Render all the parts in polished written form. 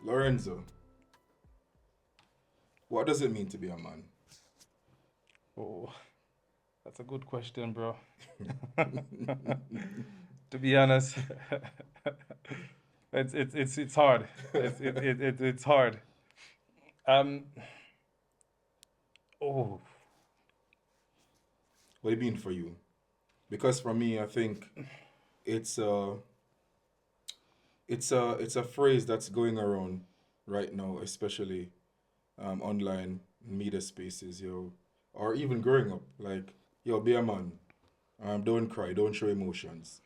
Lorenzo, what does it mean to be a man? Oh, that's a good question, bro. To be honest, it's hard. It's hard. Um. Oh. What do you mean for you? Because for me, I think it's a it's a phrase that's going around right now, especially online media spaces, yo, or even growing up. Like, yo, be a man. Don't cry. Don't show emotions.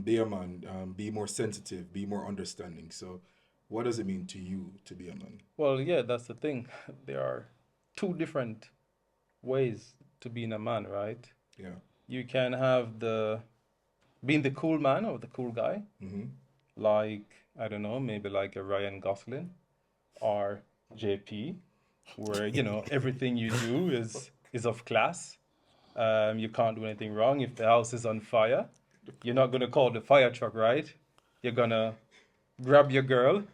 Be a man. Be more sensitive. Be more understanding. So, what does it mean to you to be a man? Well, yeah, that's the thing. There are two different ways to being a man, right? Yeah. You can have the being the cool man or the cool guy, Mm-hmm. like I don't know, maybe like a Ryan Gosling or JP, where everything you do is of class. You can't do anything wrong. If the house is on fire, you're not gonna call the fire truck, right? You're gonna grab your girl,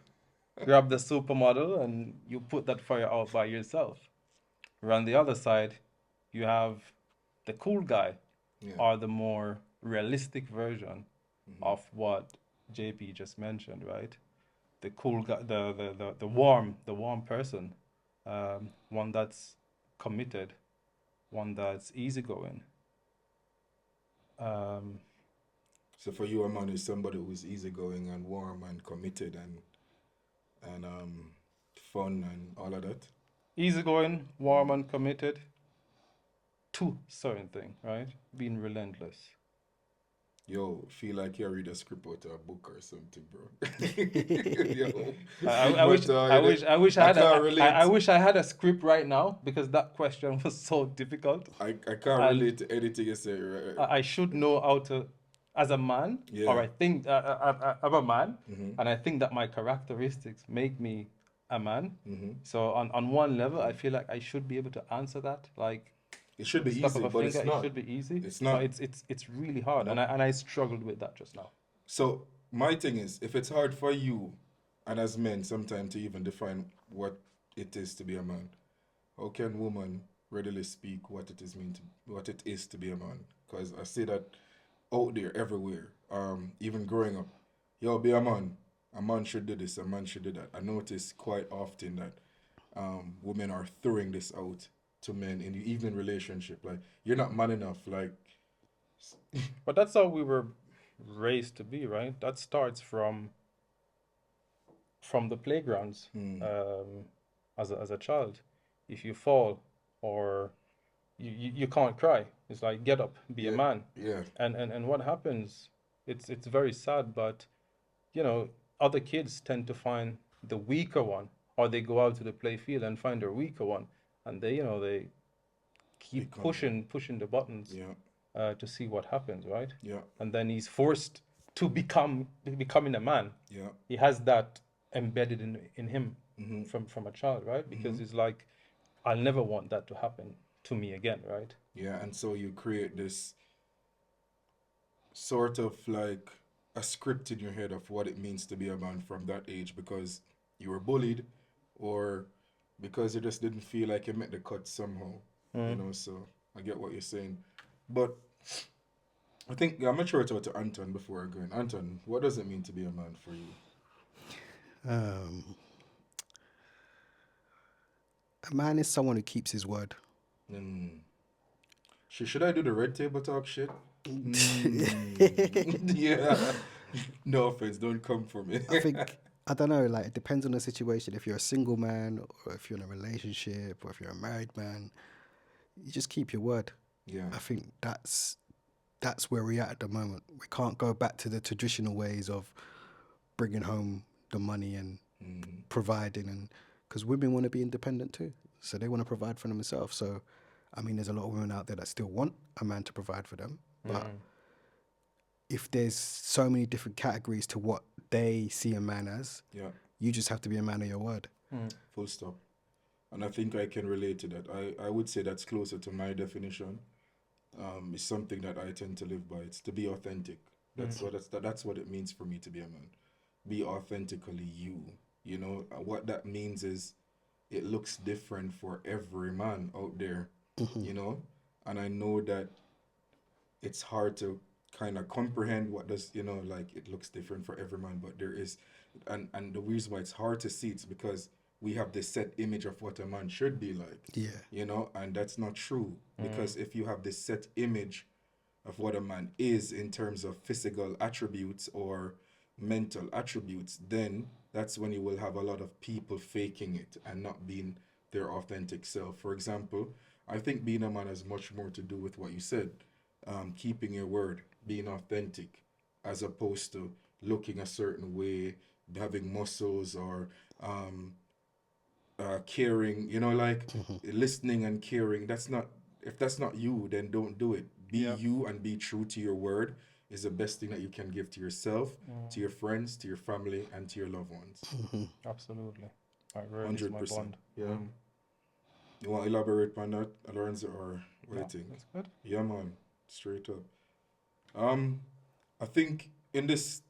grab the supermodel, and you put that fire out by yourself. Where on the other side, you have the cool guy, Yeah. or the more realistic version Mm-hmm. of what JP just mentioned, right? The cool guy, the warm person, one that's committed, one that's easygoing. Um, So for you, a man is somebody who's easygoing and warm and committed and fun and all of that. Easygoing, warm, and committed to certain thing, right? Being relentless. Yo, feel like you read a script out of a book or something, bro. Yo, I wish but I wish I wish I I had can't I relate. wish I had a script right now because that question was so difficult, I can't and relate to anything you say. Right? I should know how to, as a man, or Yeah. I think I'm a man, Mm-hmm. and I think that my characteristics make me a man. Mm-hmm. So on one level, I feel like I should be able to answer that, like It should be snap of easy, a but finger. it's It not. should be easy, It's but not. it's really hard, and No. I struggled with that just now. So my thing is, if it's hard for you, and as men, sometimes to even define what it is to be a man, how can women readily speak what it is to be a man? Because I see that out there everywhere. Even growing up, yo, be a man. A man should do this. A man should do that. I notice quite often that women are throwing this out to men in the evening relationship. Like, you're not man enough. Like, But that's how we were raised to be, right? That starts from the playgrounds, hmm, um, as a child. If you fall or you can't cry, it's like get up, be a yeah, man. yeah, And what happens? It's very sad, but you know other kids tend to find the weaker one, or they go out to the play field and find the weaker one, and they keep become, pushing the buttons yeah, to see what happens, right? yeah, And then he's forced to becoming a man. yeah, He has that embedded in him mm-hmm, from a child, right? mm-hmm, Because it's like, I'll never want that to happen to me again, right? yeah. And so you create this sort of like a script in your head of what it means to be a man from that age because you were bullied or because you just didn't feel like you met the cut somehow, you Mm. know. So I get what you're saying, but I think I'm gonna throw it out to Anton before I go in. Anton, what does it mean to be a man for you? Um, a man is someone who keeps his word. Mm. Should I do the red table talk shit? Yeah. No offense, don't come for me. I think I don't know. Like it depends on the situation. If you're a single man, or if you're in a relationship, or if you're a married man, you just keep your word. Yeah. I think that's where we're at the moment. We can't go back to the traditional ways of bringing home the money and Mm. providing, and because women want to be independent too, so they want to provide for themselves. So, I mean, there's a lot of women out there that still want a man to provide for them, but Mm. if there's so many different categories to what they see a man as, Yeah. you just have to be a man of your word. Mm. Full stop. And I think I can relate to that. I would say that's closer to my definition. It's something that I tend to live by. It's to be authentic. Mm. That's what it means for me to be a man. Be authentically you. You know, what that means is it looks different for every man out there, you know? And I know that it's hard to kind of comprehend what does, you know, like it looks different for every man, but there is, and the reason why it's hard to see it's because we have this set image of what a man should be like, Yeah. you know, and that's not true. Because if you have this set image of what a man is in terms of physical attributes or mental attributes, then that's when you will have a lot of people faking it and not being their authentic self. For example, I think being a man has much more to do with what you said, keeping your word, being authentic, as opposed to looking a certain way, having muscles, or caring, you know, like listening and caring. That's not, if that's not you, then don't do it. Be Yeah. you and be true to your word is the best thing that you can give to yourself, to your friends, to your family, and to your loved ones. Absolutely. I really, it's my 100%. bond. Yeah. You want to elaborate on that, Lorenzo, or what do No, you think? that's good. Yeah, man. Straight up. I think in this,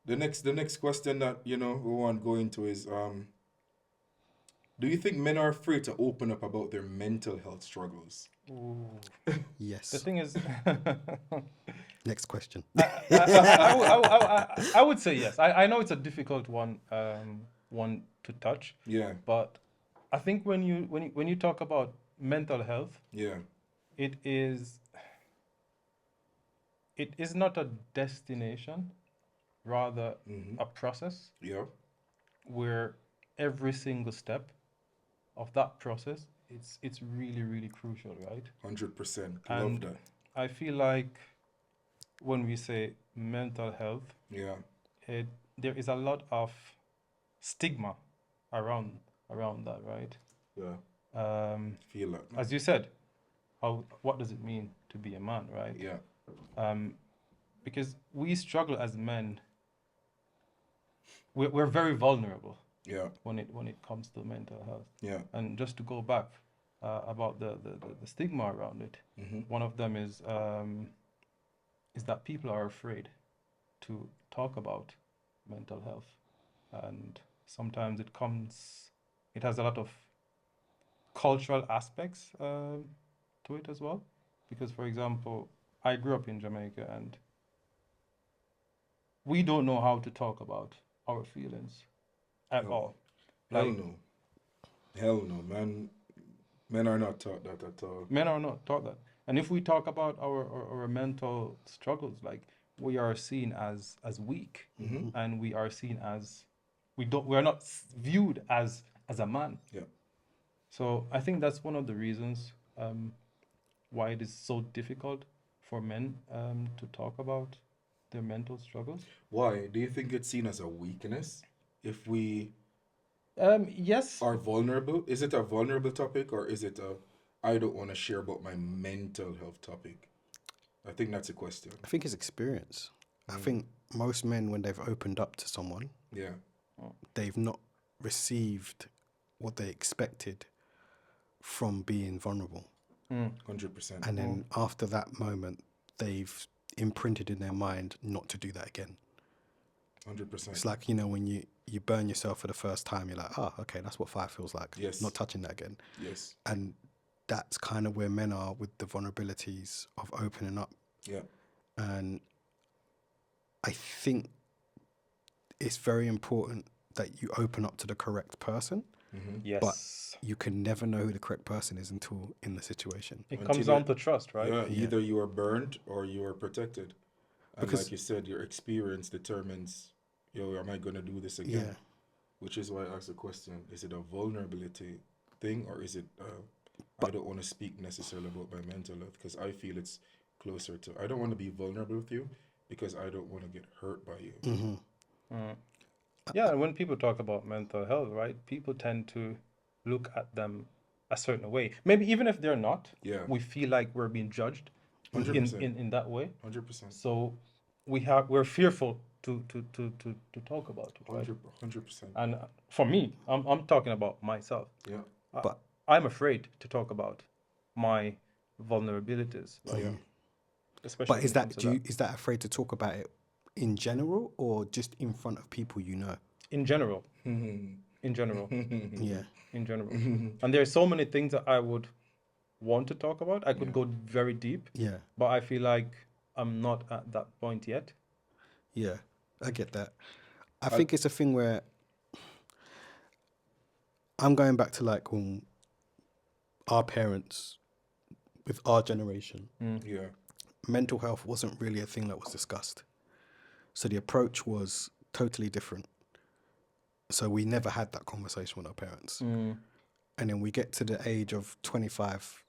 the next question that, you know, we want to go into is, do you think men are afraid to open up about their mental health struggles? Ooh. Yes. The thing is, Next question. I would say yes. I know it's a difficult one to touch, Yeah, but I think when you talk about mental health, yeah, it is not a destination, rather a process yeah, where every single step of that process, it's really, really crucial, right? 100%. Love And that. I feel like when we say mental health, Yeah, there is a lot of stigma around that, right? yeah. Um, Feel that, man. as you said, what does it mean to be a man, right? Yeah, Because we struggle as men. We're very vulnerable yeah, when it comes to mental health. yeah. And just to go back about the stigma around it, one of them is that people are afraid to talk about mental health, and sometimes it has a lot of cultural aspects to it as well. Because, for example, I grew up in Jamaica, and we don't know how to talk about our feelings at Hell, all. hell Like, no. Hell no, man. Men are not taught that at all. men are not taught that. And if we talk about our mental struggles, like, we are seen as weak, and we are seen as we are not viewed as a man. Yeah. So I think that's one of the reasons why it is so difficult for men to talk about their mental struggles. Why? Do you think it's seen as a weakness if we Yes, are vulnerable? Is it a vulnerable topic, or is it a I don't want to share about my mental health topic? I think that's a question. I think it's experience. I think most men, when they've opened up to someone, Yeah. they've not received what they expected from being vulnerable. 100%. And then after that moment, they've imprinted in their mind not to do that again. 100%. It's like, you know, when you burn yourself for the first time, you're like, oh, okay, that's what fire feels like. Yes. Not touching that again. Yes. And that's kind of where men are with the vulnerabilities of opening up. Yeah. And I think it's very important that you open up to the correct person, yes. but you can never know who the correct person is until in the situation. It Until comes you- down to trust, right? Yeah, either you are burned or you are protected. And Because- like you said, your experience determines, yo, am I going to do this again? Yeah. Which is why I asked the question, is it a vulnerability thing, or is it, I don't want to speak necessarily about my mental health, because I feel it's closer to, I don't want to be vulnerable with you because I don't want to get hurt by you. Yeah, and when people talk about mental health, right, people tend to look at them a certain way. Maybe even if they're not, Yeah. we feel like we're being judged 100%. in that way. 100%. So we're fearful to talk about it, right? 100%. And for me, I'm talking about myself. Yeah. But I'm afraid to talk about my vulnerabilities, right? Yeah. Especially But is when it that comes to is that afraid to talk about it in general or just in front of people you know? in general, in general, Yeah. in general. And there are so many things that I would want to talk about. I could go very deep, Yeah. but I feel like I'm not at that point yet. Yeah. I get that. I I- think it's a thing where I'm going back to like when our parents, with our generation, Yeah. mental health wasn't really a thing that was discussed. So the approach was totally different. So we never had that conversation with our parents. And then we get to the age of 25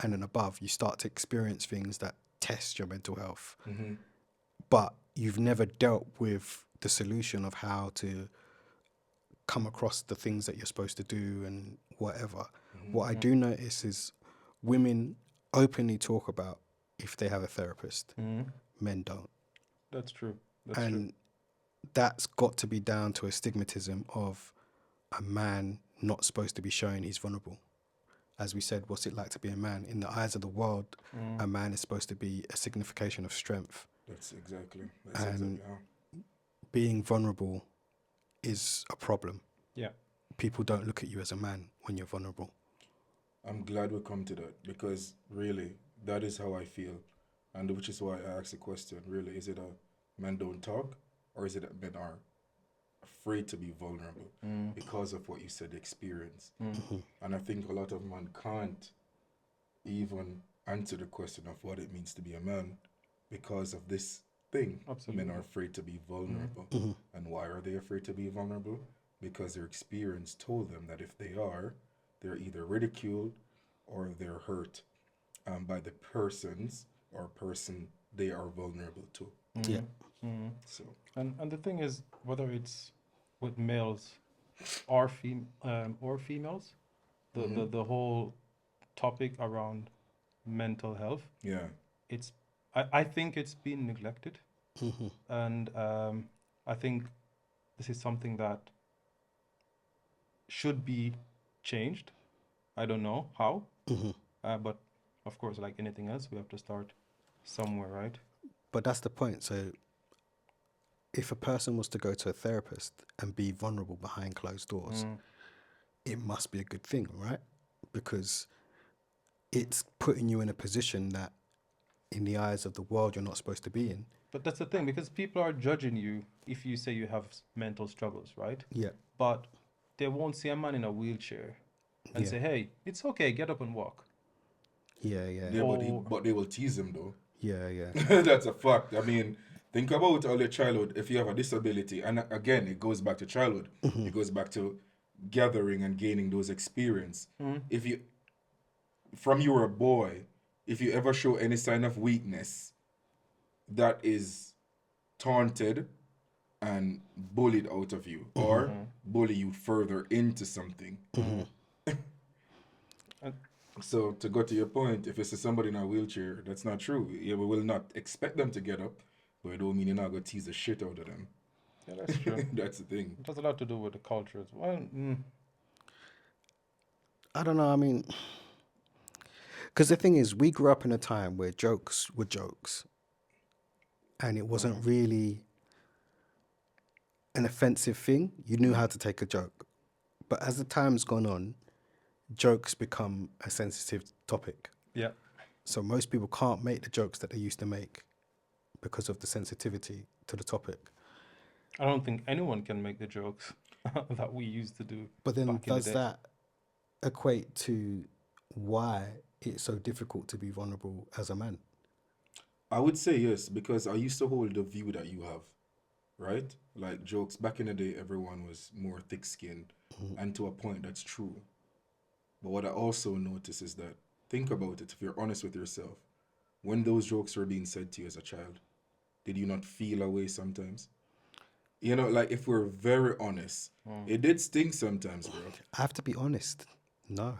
and then above, you start to experience things that test your mental health. But you've never dealt with the solution of how to come across the things that you're supposed to do and whatever. What I do notice is women openly talk about if they have a therapist, men don't. That's true. That's true. And that's got to be down to a stigmatism of a man not supposed to be showing he's vulnerable. As we said, what's it like to be a man? In the eyes of the world, a man is supposed to be a signification of strength. That's exactly And how. being vulnerable is a problem. Yeah. People don't look at you as a man when you're vulnerable. I'm glad we come to that because really that is how I feel, and which is why I asked the question. Really, is it a men don't talk, or is it that men are afraid to be vulnerable because of what you said, experience? And I think a lot of men can't even answer the question of what it means to be a man because of this thing. Absolutely. Men are afraid to be vulnerable. And why are they afraid to be vulnerable? Because their experience told them that if they are, they're either ridiculed or they're hurt by the persons or person they are vulnerable to. Yeah. So And the thing is, whether it's with males or females, the whole topic around mental health, yeah, I think it's been neglected, and I think this is something that should be changed. I don't know how, but of course, like anything else, we have to start somewhere, right? But that's the point. So if a person was to go to a therapist and be vulnerable behind closed doors, it must be a good thing, right? Because it's putting you in a position that in the eyes of the world you're not supposed to be in. But that's the thing, because people are judging you if you say you have mental struggles, right? Yeah. But they won't see a man in a wheelchair and Yeah. say, "Hey, it's okay, get up and walk." Yeah, yeah. yeah, Oh. but they will tease him though. Yeah, yeah. That's a fact. I mean, think about early childhood. If you have a disability, and again, it goes back to childhood. It goes back to gathering and gaining those experience. If you, from you were a boy, if you ever show any sign of weakness, that is taunted and bullied out of you, or bully you further into something. And So to go to your point, if it's somebody in a wheelchair, that's not true. Yeah, we will not expect them to get up, but it don't mean you're not gonna tease the shit out of them. yeah, that's true. That's the thing. It has a lot to do with the culture as well. I don't know. I mean, because the thing is, we grew up in a time where jokes were jokes, and it wasn't really an offensive thing. You knew how to take a joke. But as the time's gone on, jokes become a sensitive topic. Yeah. So most people can't make the jokes that they used to make because of the sensitivity to the topic. I don't think anyone can make the jokes that we used to do. But then back in the does day. that equate to why it's so difficult to be vulnerable as a man? I would say yes, because I used to hold the view that you have, right? Like jokes back in the day, everyone was more thick-skinned, and to a point that's true. But what I also notice is that, think about it, if you're honest with yourself, when those jokes were being said to you as a child, did you not feel a way sometimes? You know, like if we're very honest, it did sting sometimes, bro. I have to be honest. No.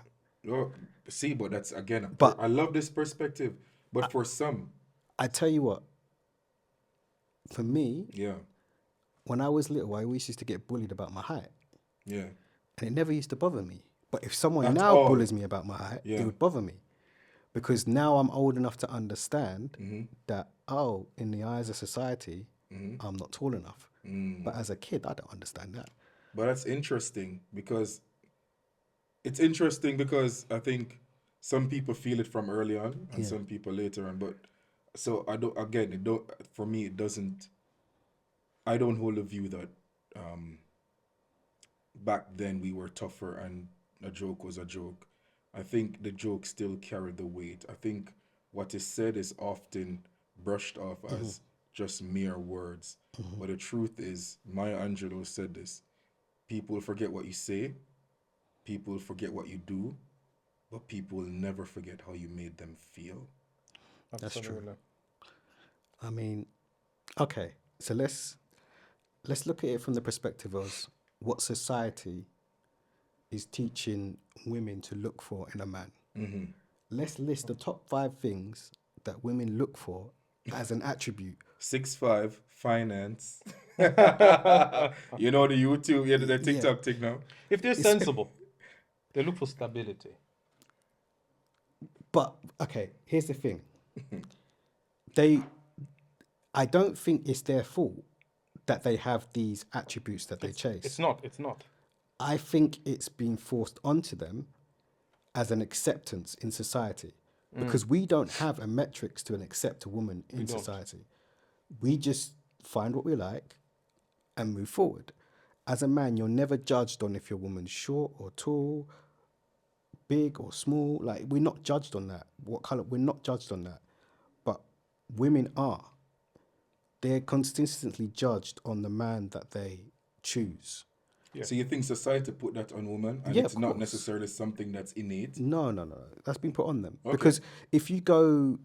Oh, see, but that's again, But- I love this perspective. But for some, I tell you what, for me, yeah, when I was little, I always used to get bullied about my height. yeah, And it never used to bother me. But if someone At now all. bullies me about my height, Yeah. it would bother me. Because now I'm old enough to understand Mm-hmm. that, in the eyes of society, I'm not tall enough. But as a kid, I don't understand that. But that's interesting because I think some people feel it from early on and Yeah. some people later on. But so I don't, again, it don't, for me, it doesn't, I don't hold a view that back then we were tougher and a joke was a joke. I think the joke still carried the weight. I think what is said is often brushed off as just mere words. But the truth is, Maya Angelou said this: people forget what you say, people forget what you do, but people will never forget how you made them feel. That's true. Absolutely. I mean, okay, so let's look at it from the perspective of what society is teaching women to look for in a man. Let's list the top 5 things that women look for as an attribute. 6'5", finance. You know the YouTube, yeah, the TikTok thing now. If they're sensible, they look for stability. But okay, here's the thing. I don't think it's their fault that they have these attributes that they chase. It's not. It's not. I think it's been forced onto them as an acceptance in society, because we don't have a metrics to accept a woman in society. We just find what we like and move forward. As a man, you're never judged on if your woman's short or tall, big or small. Like, we're not judged on that. What color? We're not judged on that. But women are. They're consistently judged on the man that they choose. Yeah. So you think society put that on women, and Yeah, it's of not course. necessarily something that's innate? No. That's been put on them. Okay. Because if you go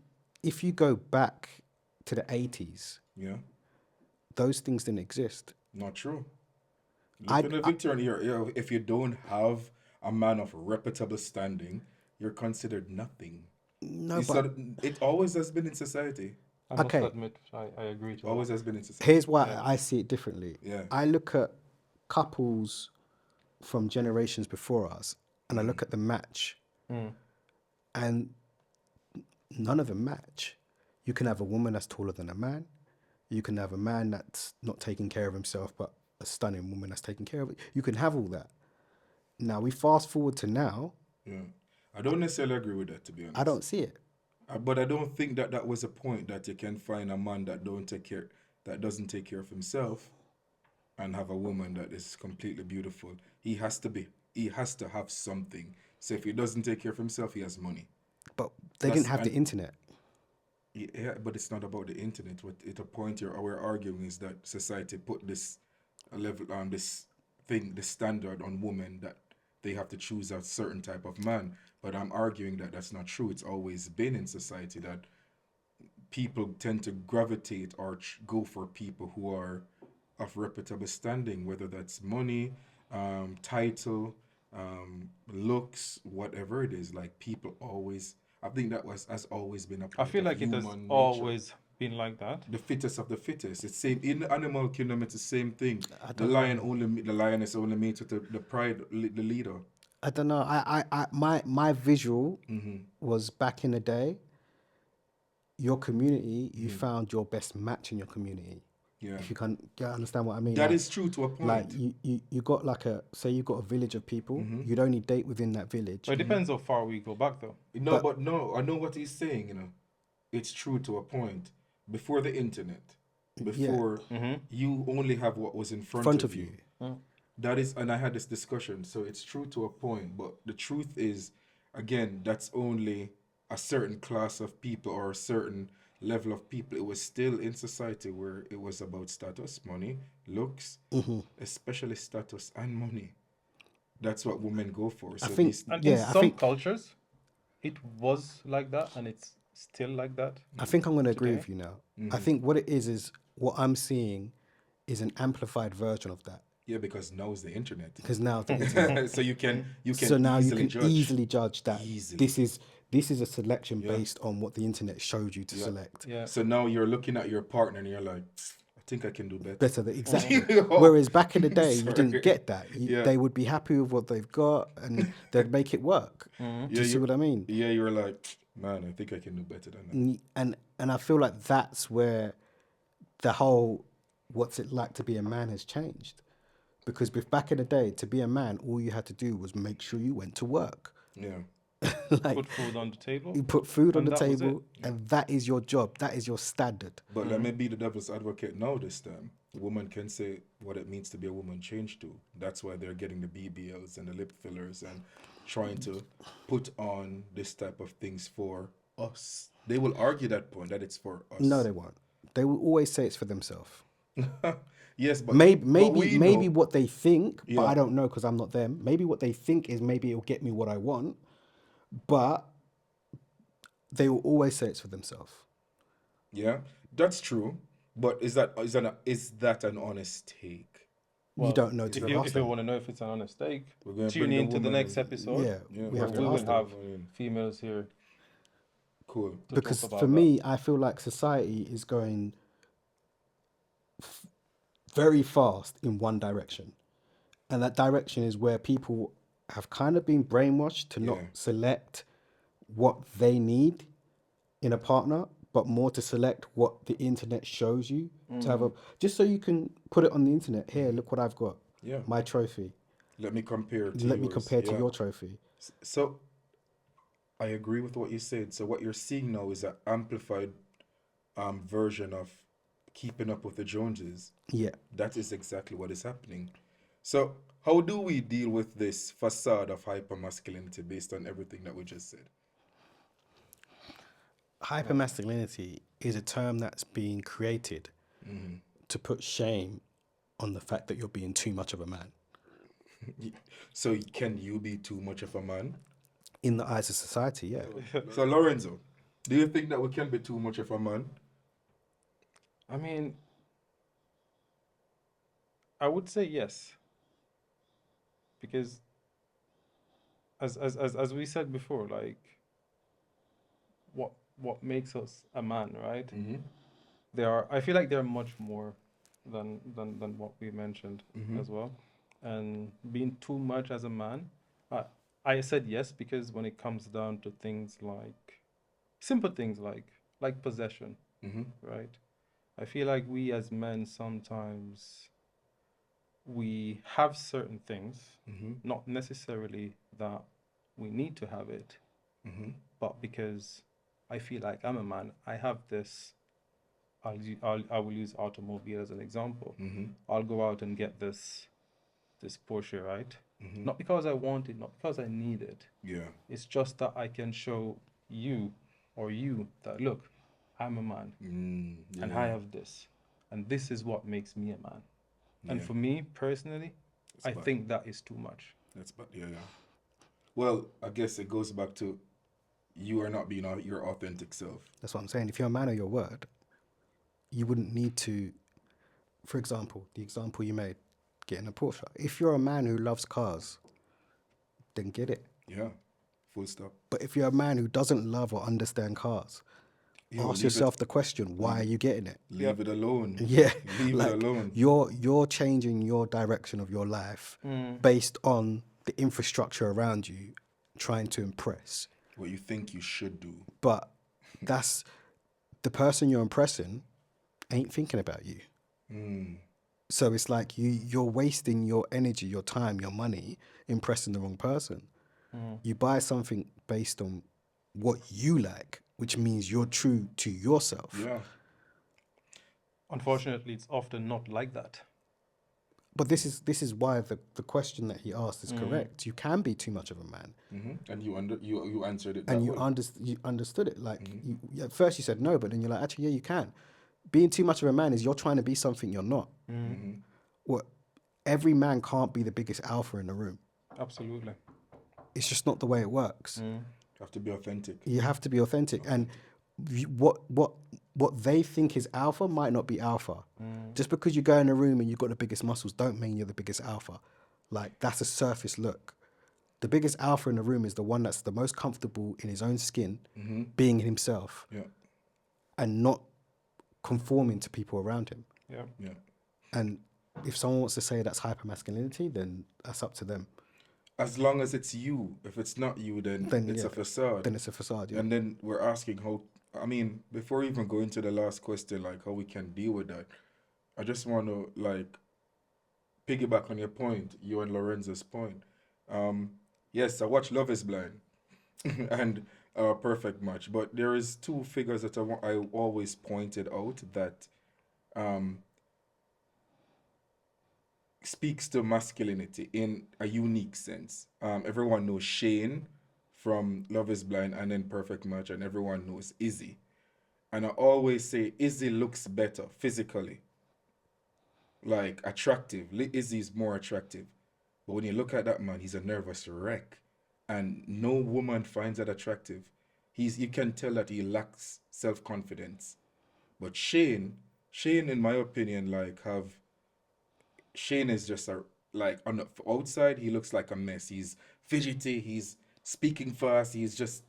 back to the 80s, Yeah, those things didn't exist. not true. Look at the Victorian era. If you don't have a man of reputable standing, you're considered nothing. No, It's but not, it always has been in society. I must Okay. admit, I agree to Always that. has been in society. here's why I see it differently. Yeah. I look at couples from generations before us, and I look at the match, and none of them match. You can have a woman that's taller than a man. You can have a man that's not taking care of himself, but a stunning woman that's taking care of it. You can have all that. Now, we fast forward to now. Yeah. I don't necessarily agree with that, to be honest. I don't see it. But I don't think that was a point that you can find a man that doesn't take care of himself, and have a woman that is completely beautiful. He has to have something. So if he doesn't take care of himself, he has money. But they didn't have the internet. Yeah, but it's not about the internet. What at a point we're arguing is that society put this level on this standard on women, that they have to choose a certain type of man. But I'm arguing that that's not true. It's always been in society that people tend to gravitate or go for people who are of reputable standing, whether that's money, title, looks, whatever it is. Like, people always, I think has always been a part I feel of like it has human nature. always been like that. The fittest of the fittest. It's same in the animal kingdom. It's the same thing. The lioness only mates with the pride, the leader. I don't know. My visual was back in the day. Your community, you found your best match in your community. Yeah. If you can understand what I mean. That is true to a point. Like, you got say you got a village of people. You'd only date within that village. But it depends how far we go back, though. But I know what he's saying. It's true to a point. Before the internet, before you only have what was in front of you. That is, and I had this discussion. So it's true to a point, but the truth is, again, that's only a certain class of people or a certain level of people. It was still in society where it was about status, money, looks, especially status and money. That's what women go for. So I think, And in some cultures, it was like that, and it's still like that. I think I'm going to agree with you now. I think what it is what I'm seeing is an amplified version of that. Yeah, because now is the internet. Because now the internet. So you can So now you can judge. easily judge that Easily. this is a selection based on what the internet showed you to select. Yeah. So now you're looking at your partner and you're like, I think I can do better. Exactly. Whereas back in the day, you didn't get that. They would be happy with what they've got, and they'd make it work. Do you see what I mean? Yeah, you're like, man, I think I can do better than that. And I feel like that's where the whole what's it like to be a man has changed. Because back in the day, to be a man, all you had to do was make sure you went to work. Yeah. Like, Put food on the table. you put food on And the that was table, it. and that is your job. That is your standard. But let me be the devil's advocate now this time. A woman can say what it means to be a woman change too. That's why they're getting the BBLs and the lip fillers and trying to put on this type of things for us. They will argue that point that it's for us. No, they won't. They will always say it's for themselves. Yes, but Maybe know, what they think, but Yeah. I don't know because I'm not them. Maybe what they think is maybe it'll get me what I want, but they will always say it's for themselves. Yeah, that's true. But is that an honest take? You don't know If till you I've asked if you them. want to know if it's an honest take, We're gonna tune bring the in to the woman next in. episode. Yeah, Yeah, we where have we to will ask them. have females here Cool. to Because talk about for that. me, I feel like society is going very fast in one direction. And that direction is where people have kind of been brainwashed to not Yeah. select what they need in a partner, but more to select what the internet shows you to have a, just so you can put it on the internet. Here, look what I've got. Yeah. My trophy. Let me compare to Let me yours. compare to Yeah. your trophy. So I agree with what you said. So what you're seeing now is an amplified version of keeping up with the Joneses. Yeah. That is exactly what is happening. So how do we deal with this facade of hypermasculinity based on everything that we just said? Hypermasculinity is a term that's being created to put shame on the fact that you're being too much of a man. So can you be too much of a man? In the eyes of society, yeah. So Lorenzo, do you think that we can be too much of a man? I mean, I would say yes, because as we said before, like what makes us a man, right? I feel like there are much more than what we mentioned as well, and being too much as a man. I said yes because when it comes down to things like simple things like possession, right? I feel like we as men sometimes we have certain things, not necessarily that we need to have it, but because I feel like I'm a man, I have this. I will use automobile as an example. I'll go out and get this Porsche, right? Not because I want it, not because I need it. Yeah. It's just that I can show you or you that look, I'm a man and I have this, and this is what makes me a man. And for me personally, I think that is too much. That's bad. Yeah. Well, I guess it goes back to you are not being your authentic self. That's what I'm saying. If you're a man of your word, you wouldn't need to, for example, the example you made, getting a Porsche. If you're a man who loves cars, then get it. Yeah. Full stop. But if you're a man who doesn't love or understand cars, ask yourself the question, why are you getting it? Leave it alone. Yeah. Leave like, it alone. You're changing your direction of your life based on the infrastructure around you, trying to impress. What you think you should do. But that's the person you're impressing ain't thinking about you. So it's like you're wasting your energy, your time, your money impressing the wrong person. You buy something based on what you like, which means you're true to yourself. Yeah. Unfortunately, it's often not like that. But this is why the question that he asked is correct. You can be too much of a man. And you answered it. And that you way. understood it. Like at first you said no, but then you're like, actually, yeah, you can. Being too much of a man is you're trying to be something you're not. What every man can't be the biggest alpha in the room. Absolutely. It's just not the way it works. You have to be authentic. You have to be authentic, and what they think is alpha might not be alpha. Just because you go in a room and you've got the biggest muscles, don't mean you're the biggest alpha. Like that's a surface look. The biggest alpha in the room is the one that's the most comfortable in his own skin, being himself, and not conforming to people around him. Yeah. And if someone wants to say that's hypermasculinity, then that's up to them. As long as it's you. If it's not you, then it's a facade. Then it's a facade, yeah. And then we're asking how, I mean, before we even go into the last question, like how we can deal with that, I just want to like piggyback on your point, you and Lorenzo's point. Um, yes, I watched Love Is Blind and Perfect Match, but there is two figures that I always pointed out that um, speaks to masculinity in a unique sense. Everyone knows Shane from Love Is Blind and then Perfect Match, and everyone knows Izzy. And I always say Izzy looks better physically, like attractive. Izzy is more attractive. But when you look at that man, he's a nervous wreck. And no woman finds that attractive. You can tell that he lacks self-confidence. But Shane, in my opinion, Shane is just on the outside, he looks like a mess. He's fidgety, he's speaking fast, he's just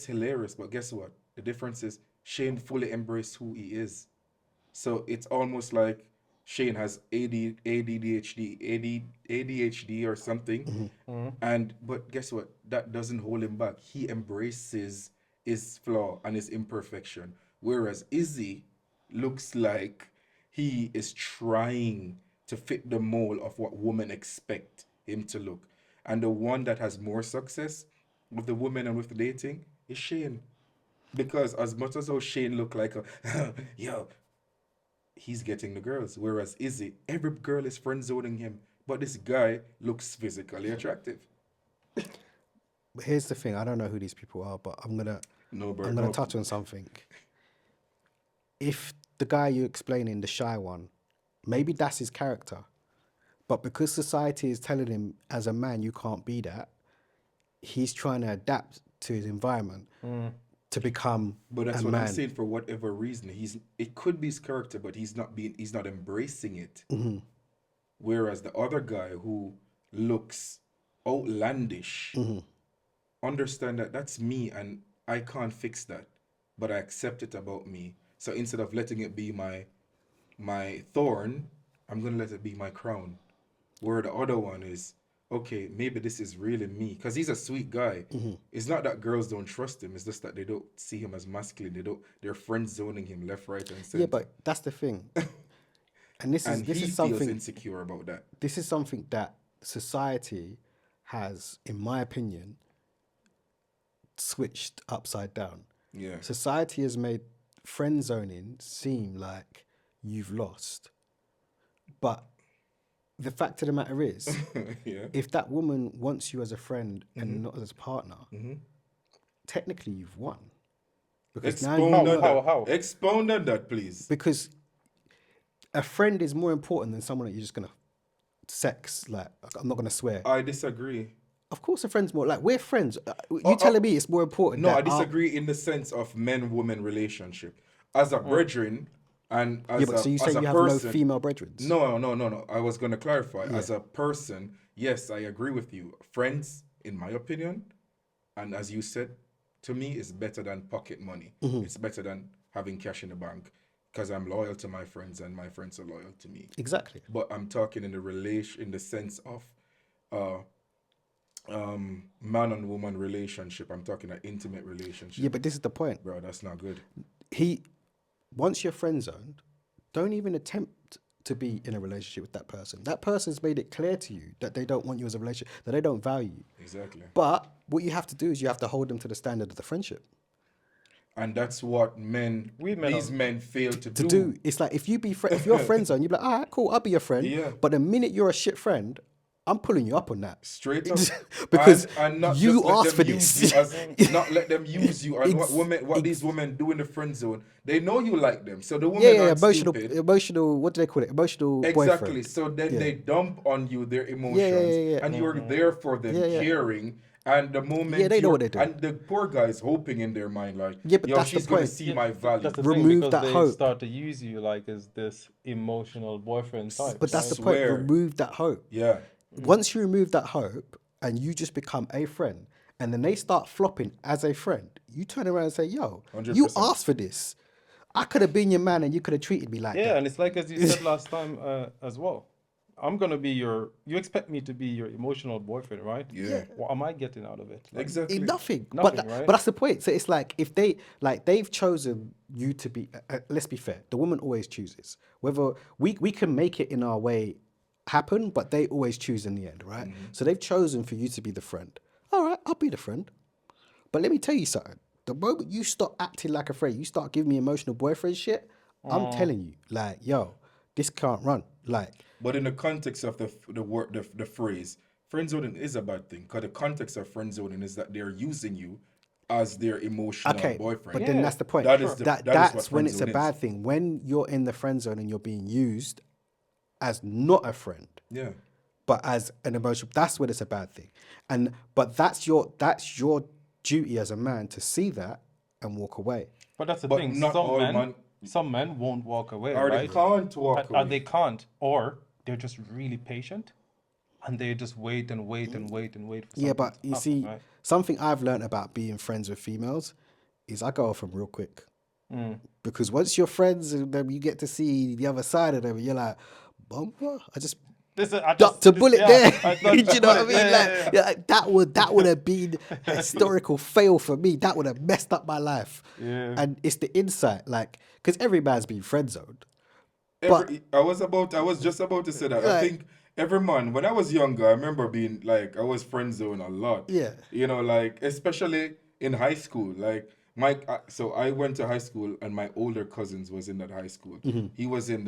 hilarious. But guess what? The difference is Shane fully embraced who he is. So it's almost like Shane has ADHD or something. But guess what? That doesn't hold him back. He embraces his flaw and his imperfection. Whereas Izzy looks like he is trying to fit the mold of what women expect him to look. And the one that has more success with the women and with the dating is Shane. Because as much as how Shane look like a yo, he's getting the girls. Whereas Izzy, every girl is friend zoning him. But this guy looks physically attractive. But here's the thing: I don't know who these people are, but I'm gonna touch on something. If the guy you're explaining, the shy one, maybe that's his character, but because society is telling him as a man you can't be that, he's trying to adapt to his environment to become. But that's a what man. I'm saying. For whatever reason, it could be his character, but he's not embracing it. Whereas the other guy who looks outlandish, understand that that's me and I can't fix that, but I accept it about me. So instead of letting it be my thorn, I'm gonna let it be my crown. Where the other one is, okay, maybe this is really me, because he's a sweet guy. It's not that girls don't trust him; it's just that they don't see him as masculine. They're friend zoning him left, right, and center. Yeah, but that's the thing. And this and is he feels something insecure about that. this is something that society has, in my opinion, switched upside down. Yeah. Society has made friend zoning seem like you've lost. But the fact of the matter is, Yeah. if that woman wants you as a friend and not as a partner, technically you've won. Because Expound on that, please. because a friend is more important than someone that you're just gonna sex. Like, I'm not gonna swear. I disagree. Of course, a friend's more like we're friends. You telling me it's more important? No, that I disagree in the sense of men-woman relationship. As a brethren and as Yeah, but so you as saying a you have person, no female brethren? No. I was going to clarify. As a person, yes, I agree with you. Friends, in my opinion, and as you said, to me, is better than pocket money. It's better than having cash in the bank because I'm loyal to my friends and my friends are loyal to me. Exactly. But I'm talking in the sense of man and woman relationship. I'm talking an intimate relationship. Yeah, but this is the point. Bro, that's not good. Once you're friend zoned, don't even attempt to be in a relationship with that person. That person's made it clear to you that they don't want you as a relationship, that they don't value you. Exactly. But what you have to do is you have to hold them to the standard of the friendship. And that's what these men fail to do. It's like if you're friend zone, you're like, all right, cool, I'll be your friend. Yeah. But the minute you're a shit friend, I'm pulling you up on that. Straight up. Because and not you just let asked them for use this. you not let them use you. And what these women do in the friend zone, they know you like them. So the women aren't stupid. Emotional, what do they call it? Emotional Exactly. boyfriend. So then they dump on you their emotions. And you're there for them, caring. And the moment they know what they're doing. And the poor guy's hoping in their mind, like, but yo, that's she's the going to point. see my value. That's the Remove thing, because that they hope. start to use you like as this emotional boyfriend type. But that's right? the point. Remove that hope. Yeah. Once you remove that hope and you just become a friend, and then they start flopping as a friend, you turn around and say, yo, 100%. you asked for this. I could have been your man and you could have treated me like that. Yeah, and it's like as you said last time as well. I'm gonna be you expect me to be your emotional boyfriend, right? Yeah. What am I getting out of it? Like, Exactly. Nothing. Nothing, right? But that's the point. So it's like if they've chosen you to be. Let's be fair. The woman always chooses. Whether we can make it in our way happen, but they always choose in the end, right? So they've chosen for you to be the friend. All right, I'll be the friend. But let me tell you something. The moment you start acting like a friend, you start giving me emotional boyfriend shit. I'm telling you, like, yo, this can't run. Like, But in the context of the word, the phrase, friend zoning is a bad thing. Because the context of friend zoning is that they're using you as their emotional okay, boyfriend. but then Yeah, that's the point. That is the that is what That's when friend it's a zone is. bad thing. When you're in the friend zone and you're being used as not a friend, Yeah. but as an emotional, that's when it's a bad thing. But that's your duty as a man to see that and walk away. but that's the But thing. not all men, Some men won't walk away, or they right? can't walk Or away. they can't, or they're just really patient, and they just wait and wait and wait and wait for Yeah, something but to you happen, see, right? something I've learned about being friends with females is I go off them real quick. Because once you're friends and then you get to see the other side of them, you're like, bumper, I just ducked a bullet there. Do you know what I mean? Like that would have been a historical fail for me. That would have messed up my life. Yeah. And it's the insight, like, because every man's been friend zoned. But I was just about to say that. I like, think every man, when I was younger, I remember being like, I was friend zone a lot. Yeah. You know, like especially in high school. Like so I went to high school, and my older cousins was in that high school. He was in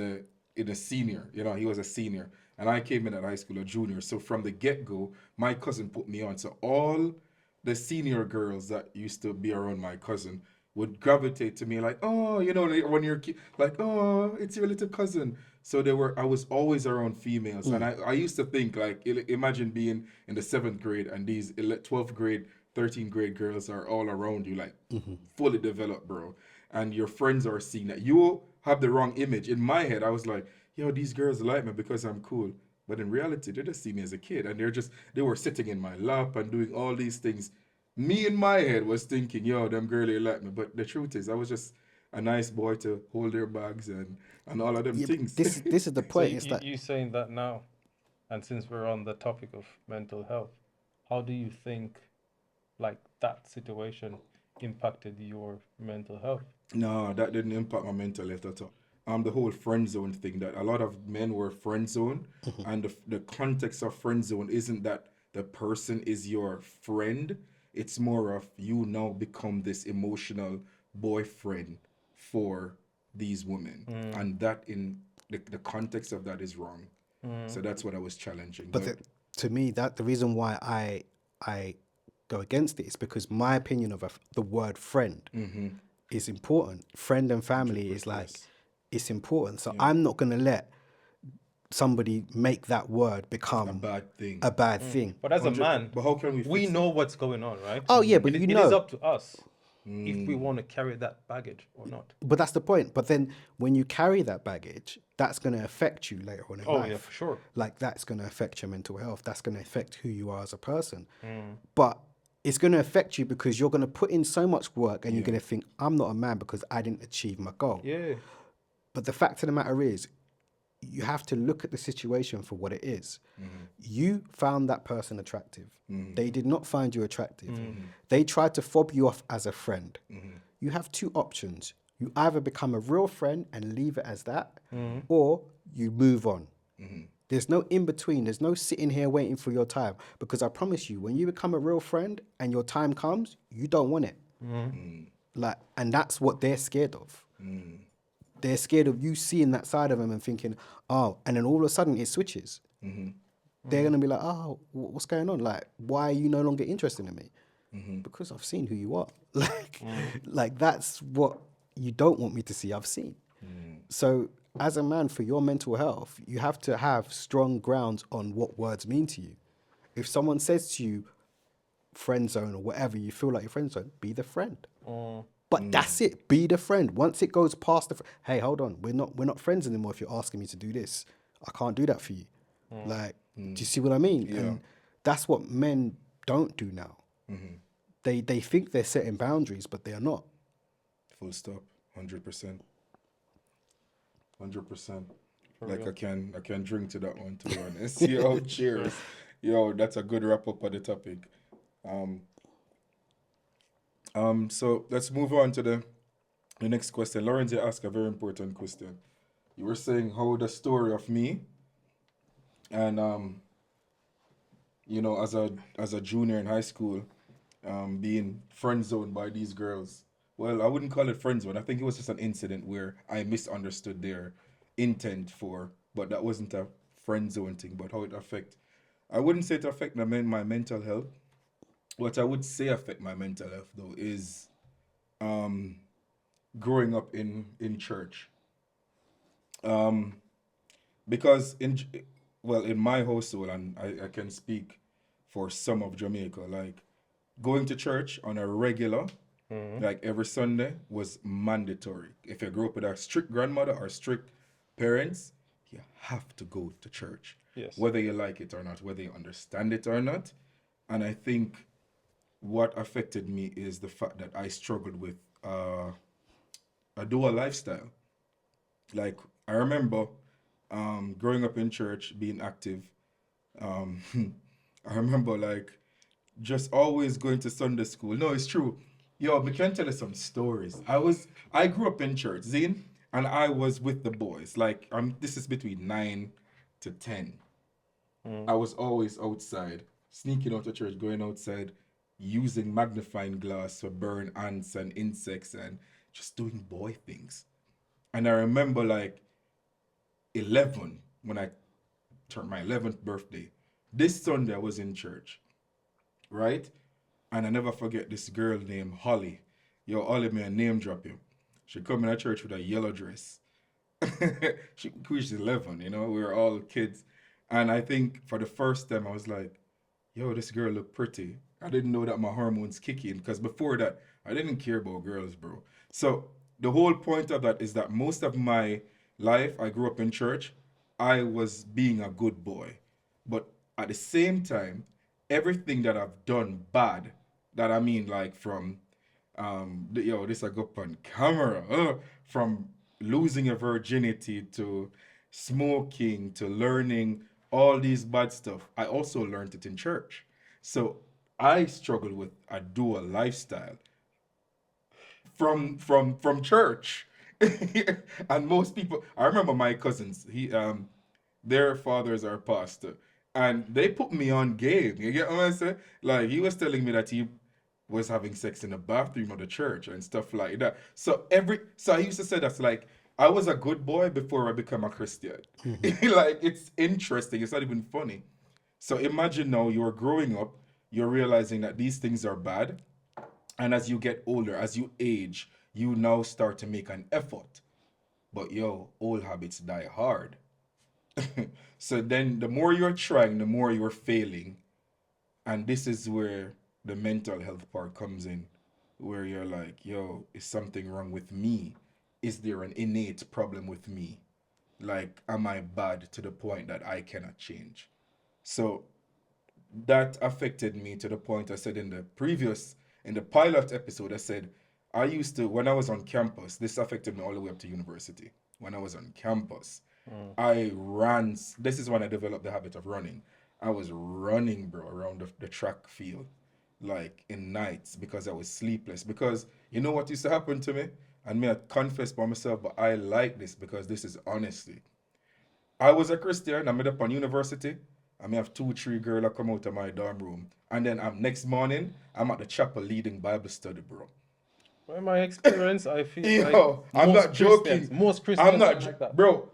a senior. You know, he was a senior, and I came in at high school a junior. So from the get go, my cousin put me on. So all the senior girls that used to be around my cousin would gravitate to me like, oh, you know, like when you're like, oh, it's your little cousin. So I was always around females, and I used to think like, imagine being in the 7th grade and these 12th grade, 13th grade girls are all around you, like fully developed, bro, and your friends are seeing that you have the wrong image. In my head, I was like, yo, these girls like me because I'm cool. But in reality, they just see me as a kid, and they were sitting in my lap and doing all these things. Me in my head was thinking, yo, them girlie like me. But the truth is, I was just a nice boy to hold their bags and all of them yeah, but things. this is the So point. It's like, you saying that now, and since we're on the topic of mental health, how do you think like that situation impacted your mental health? No, that didn't impact my mental health at all. The whole friend zone thing, that a lot of men were friend zone, and the context of friend zone isn't that the person is your friend. It's more of you now become this emotional boyfriend for these women, and that in the context of that is wrong. So that's what I was challenging. but to me, that the reason why I go against it is because my opinion of the word friend is important. Friend and family is like, yes. it's important. So I'm not going to let somebody make that word become A bad thing. a bad thing. But as a man, But how can we fix know what's going on, right? Oh yeah, but It is up to us if we want to carry that baggage or not. But that's the point. But then when you carry that baggage, that's going to affect you later on in life. Oh yeah, for sure. Like that's going to affect your mental health. That's going to affect who you are as a person. But it's going to affect you because you're going to put in so much work and you're going to think, I'm not a man because I didn't achieve my goal. Yeah. But the fact of the matter is, you have to look at the situation for what it is. You found that person attractive. They did not find you attractive. They tried to fob you off as a friend. You have two options. You either become a real friend and leave it as that, or you move on. There's no in between. There's no sitting here waiting for your time. Because I promise you, when you become a real friend and your time comes, you don't want it. Like, and that's what they're scared of. They're scared of you seeing that side of them and thinking, oh, and then all of a sudden it switches. They're going to be like, oh, what's going on? Like, why are you no longer interested in me? Because I've seen who you are. Like that's what you don't want me to see. I've seen. So as a man, for your mental health, you have to have strong grounds on what words mean to you. If someone says to you, friend zone or whatever, you feel like you're friend zone, be the friend. But that's it. Be the friend. Once it goes past hey, hold on, we're not friends anymore. If you're asking me to do this, I can't do that for you. Like, do you see what I mean? Yeah. And that's what men don't do now. They think they're setting boundaries, but they are not. Full stop. 100%. 100%. For Like real. I can drink to that one, to be honest. Yo, cheers. Yo, that's a good wrap up of the topic. Um, so let's move on to the next question. Lawrence, you asked a very important question. You were saying how the story of me and as a junior in high school, being friend zoned by these girls. Well, I wouldn't call it friend zone. I think it was just an incident where I misunderstood their intent for, but that wasn't a friend zone thing. But how it affect, I wouldn't say it affect my mental health. What I would say affect my mental health though is um, growing up in church. Um, because in my household, and I can speak for some of Jamaica, like going to church on a regular, like every Sunday, was mandatory. If you grew up with a strict grandmother or strict parents, you have to go to church, Yes. whether you like it or not, whether you understand it or not. And I think what affected me is the fact that I struggled with a dual lifestyle. Like I remember growing up in church, being active. Um, I remember like just always going to Sunday school. No, it's true. Yo, I can tell you some stories. I grew up in church, Zine, and I was with the boys. Like this is between 9 to 10. I was always outside, sneaking out of church, going outside, using magnifying glass to burn ants and insects and just doing boy things. And I remember like 11 when I turned my 11th birthday. This Sunday I was in church, right? And I never forget this girl named Holly. Yo, Holly, me a name drop you. She come in a church with a yellow dress. She's 11, we were all kids. And I think for the first time I was like, yo, this girl look pretty. I didn't know that my hormones kick in because before that, I didn't care about girls, bro. So the whole point of that is that most of my life, I grew up in church. I was being a good boy. But at the same time, everything that I've done bad, that I mean like from this I go up on camera. From losing your virginity to smoking to learning all these bad stuff. I also learned it in church. So I struggle with a dual lifestyle from church. And most people, I remember my cousins, their fathers are pastor, and they put me on game. You get what I'm saying? Like he was telling me that he was having sex in the bathroom of the church and stuff like that. So I used to say that's like I was a good boy before I became a Christian. Like it's interesting. It's not even funny. So imagine now you're growing up, you're realizing that these things are bad, and as you get older, as you age, you now start to make an effort. But yo, old habits die hard. So then the more you're trying, the more you're failing. And this is where the mental health part comes in, where you're like, yo, is something wrong with me? Is there an innate problem with me? Like, am I bad to the point that I cannot change? So that affected me to the point I said in the pilot episode, I said, when I was on campus, this affected me all the way up to university. When I was on campus, I ran. This is when I developed the habit of running. I was running, bro, around the track field, like in nights because I was sleepless. Because you know what used to happen to me? And me, I confess by myself, but I like this because this is honesty. I was a Christian. I made up on university. I may have 2, 3 girls that come out of my dorm room. And then next morning, I'm at the chapel leading Bible study, bro. Well, my experience, I feel like Yo, I'm not joking. Most I'm Christians not, are like that. bro.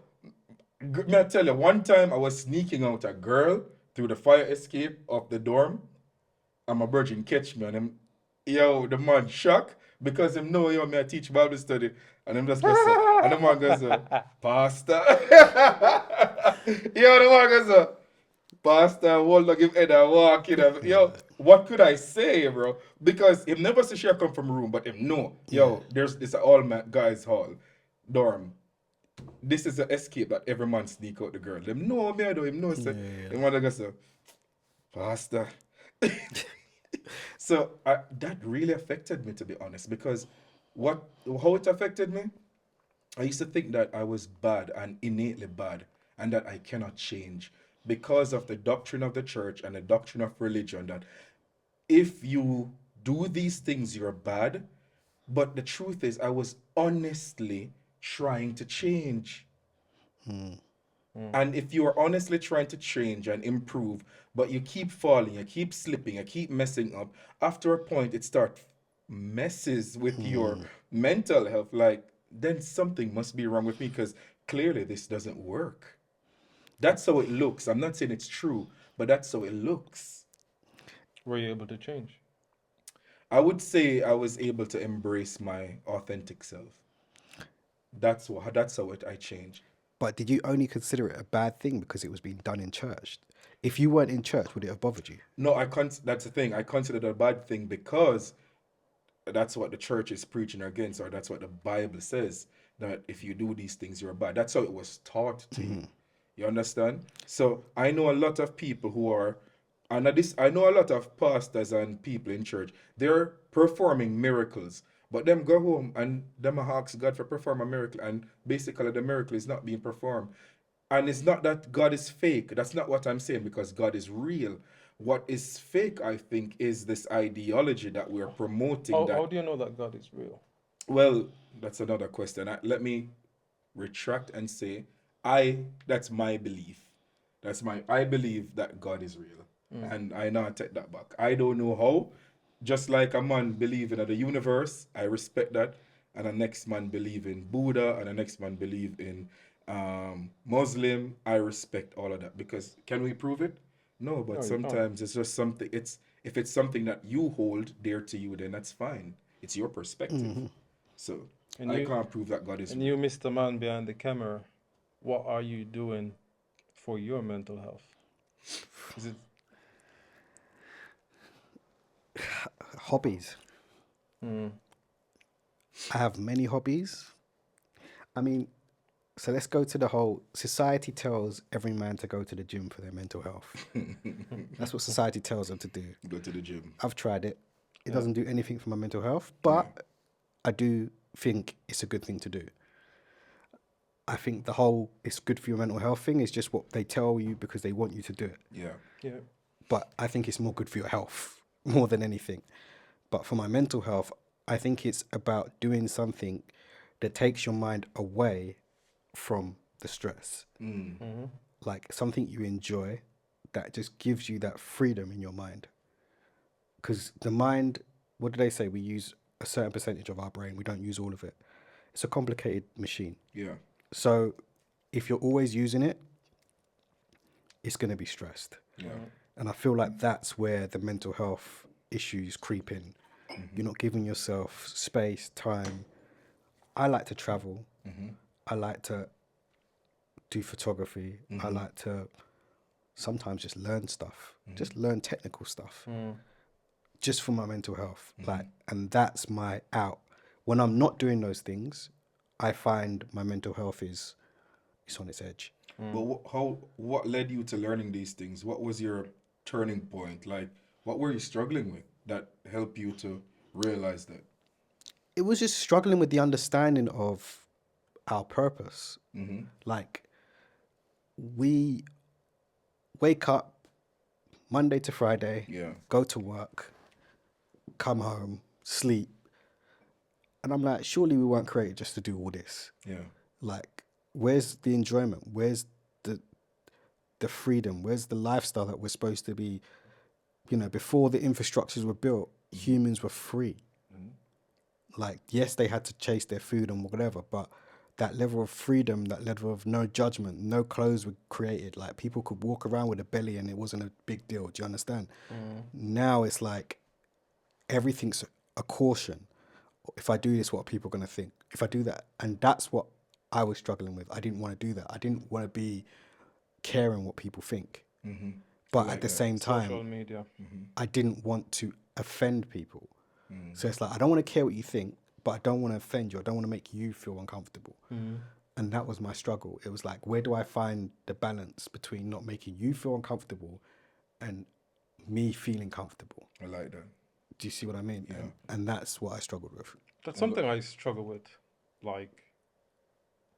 May I tell you, one time I was sneaking out a girl through the fire escape of the dorm, and my virgin catch me, and him, yo, the man shock because him know, yo, me I teach Bible study, and him just goes, and the man goes, Pastor. Yo, the man goes, Pastor, hold on, give head a walk in. Yo, what could I say, bro? Because him never say she come from room, but him know, yo, there's this all guys hall, dorm. This is an escape that every man sneak out the girl. Them know me, I do him know, say. Him want to go, say, Pastor. So that really affected me, to be honest, because how it affected me, I used to think that I was bad and innately bad and that I cannot change because of the doctrine of the church and the doctrine of religion that if you do these things, you're bad. But the truth is, I was honestly trying to change. And if you are honestly trying to change and improve, but you keep falling, you keep slipping, you keep messing up, after a point, it starts messes with your mental health. Like, then something must be wrong with me because clearly this doesn't work. That's how it looks. I'm not saying it's true, but that's how it looks. Were you able to change? I would say I was able to embrace my authentic self. I changed. But did you only consider it a bad thing because it was being done in church? If you weren't in church, would it have bothered you? No, that's the thing. I consider it a bad thing because that's what the church is preaching against, or that's what the Bible says, that if you do these things, you're bad. That's how it was taught to you. You understand? So I know a lot of people who are, and I know a lot of pastors and people in church. They're performing miracles, but them go home and them ask God for perform a miracle, and basically the miracle is not being performed. And it's not that God is fake. That's not what I'm saying, because God is real. What is fake, I think, is this ideology that we're promoting. How do you know that God is real? Well, that's another question. Let me retract and say, that's my belief. I believe that God is real. And I now take that back. I don't know how. Just like a man believing in the universe, I respect that. And the next man believe in Buddha, and the next man believe in Muslim. I respect all of that, because can we prove it? No, but No, you can't. sometimes it's just something. If it's something that you hold dear to you, then that's fine. It's your perspective. So And I can't prove that God is And real. you, Mr. Man behind the camera, what are you doing for your mental health? Is it Hobbies. I have many hobbies. I mean, so let's go to the whole society tells every man to go to the gym for their mental health. That's what society tells them to do. Go to the gym. I've tried it. It doesn't do anything for my mental health, but I do think it's a good thing to do. I think the whole it's good for your mental health thing is just what they tell you because they want you to do it. Yeah. yeah? But I think it's more good for your health more than anything. But for my mental health, I think it's about doing something that takes your mind away from the stress. Like something you enjoy that just gives you that freedom in your mind. Because the mind, what do they say? We use a certain percentage of our brain. We don't use all of it. It's a complicated machine. Yeah. So if you're always using it, it's going to be stressed. Yeah. And I feel like that's where the mental health issues creep in. You're not giving yourself space, time. I like to travel. I like to do photography. I like to sometimes just learn stuff, just learn technical stuff, just for my mental health. Like, and that's my out. When I'm not doing those things, I find my mental health is on its edge. But what led you to learning these things? What was your turning point? Like, what were you struggling with that helped you to realize that? It was just struggling with the understanding of our purpose. Like, we wake up Monday to Friday, Yeah. go to work, come home, sleep. And I'm like, surely we weren't created just to do all this. Yeah. Like, where's the enjoyment? Where's the freedom? Where's the lifestyle that we're supposed to be? You know, before the infrastructures were built, humans were free. Like, yes, they had to chase their food and whatever, but that level of freedom, that level of no judgment, no clothes were created. Like, people could walk around with a belly and it wasn't a big deal. Do you understand? Now it's like everything's a caution. If I do this, what are people going to think? If I do that, and that's what I was struggling with. I didn't want to do that. I didn't want to be caring what people think. But at the same time, Social media. I didn't want to offend people. So it's like, I don't want to care what you think, but I don't want to offend you. I don't want to make you feel uncomfortable. And that was my struggle. It was like, where do I find the balance between not making you feel uncomfortable and me feeling comfortable? I like that. Do you see what I mean? Yeah. And that's what I struggled with. That's something I struggle with, like,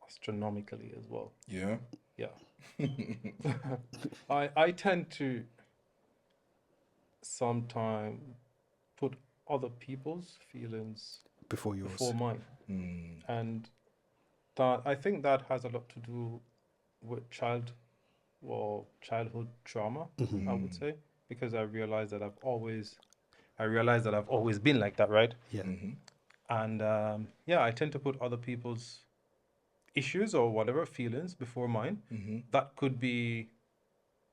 astronomically as well. Yeah. Yeah. I tend to sometimes put other people's feelings Before yours. before mine, Mm. and that I think that has a lot to do with childhood trauma. Mm-hmm. I would say, because I realized that I've always been like that, right? Yeah. Mm-hmm. And yeah, I tend to put other people's issues or whatever feelings before mine. Mm-hmm. That could be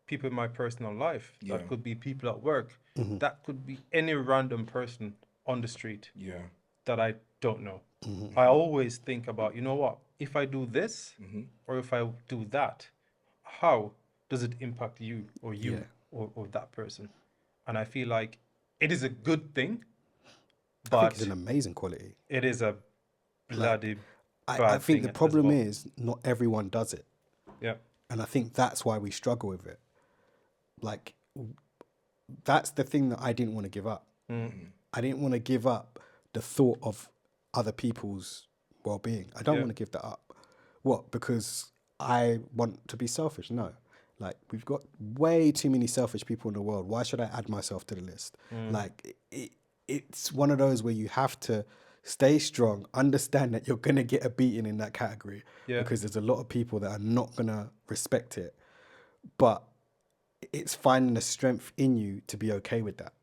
people in my personal life. Yeah. That could be people at work. Mm-hmm. That could be any random person on the street Yeah. that I don't know. Mm-hmm. I always think about, you know what, if I do this Mm-hmm. or if I do that, how does it impact you Yeah. or that person? And I feel like it is a good thing, I think it's but an amazing quality. it is a bloody I bad think thing the problem well. is not everyone does it. Yeah. And I think that's why we struggle with it. Like, that's the thing that I didn't want to give up. I didn't want to give up the thought of other people's well-being. I don't Yeah. want to give that up. What? Because I want to be selfish? No. Like, we've got way too many selfish people in the world. Why should I add myself to the list? Like, it's one of those where you have to stay strong, understand that you're going to get a beating in that category, Yeah. because there's a lot of people that are not going to respect it. But it's finding the strength in you to be okay with that.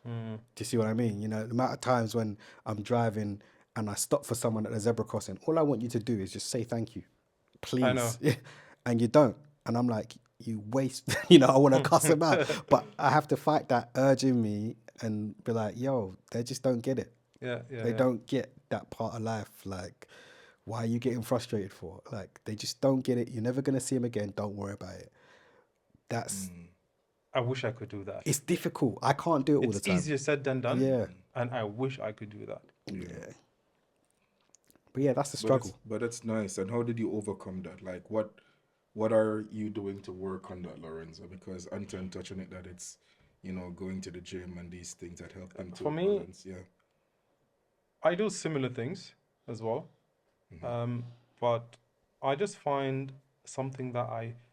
Do you see what I mean? You know, the amount of times when I'm driving and I stop for someone at the zebra crossing, all I want you to do is just say thank you, please. I know. And you don't. And I'm like, you waste, you know, I want to cuss them out. But I have to fight that urge in me and be like, yo, they just don't get it. Yeah. They don't get that part of life. Like, why are you getting frustrated for? Like, they just don't get it. You're never going to see them again. Don't worry about it. That's, I wish I could do that. it's difficult. I can't do it all the It's time. easier said than done. Yeah. And I wish I could do that. Yeah. But yeah, that's the But struggle. but it's nice. And how did you overcome that? Like, what are you doing to work on that, Lorenzo? Because Anton touched on it, that it's, you know, going to the gym and these things that help them to For me, balance. Yeah. I do similar things as well. But I just find something that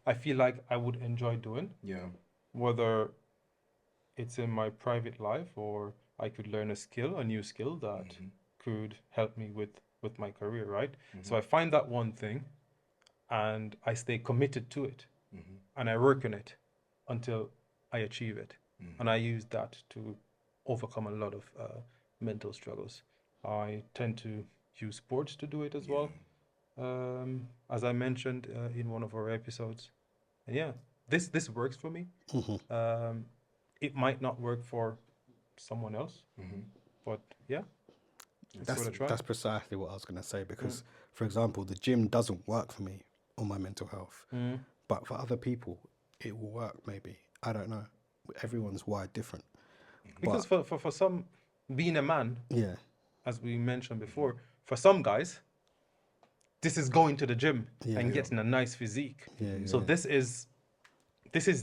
I feel like I would enjoy doing, Yeah. whether it's in my private life or I could learn a new skill that could help me with my career, right? So I find that one thing and I stay committed to it and I work on it until I achieve it. And I use that to overcome a lot of mental struggles. I tend to use sports to do it as well, as I mentioned in one of our episodes. And yeah, this works for me. It might not work for someone else, but yeah, it's worth a try. That's precisely what I was going to say, because, for example, the gym doesn't work for me on my mental health, but for other people, it will work maybe. I don't know. Everyone's wired different. Because for some, being a man, Yeah. as we mentioned before, for some guys, this is going to the gym and getting a nice physique. So this is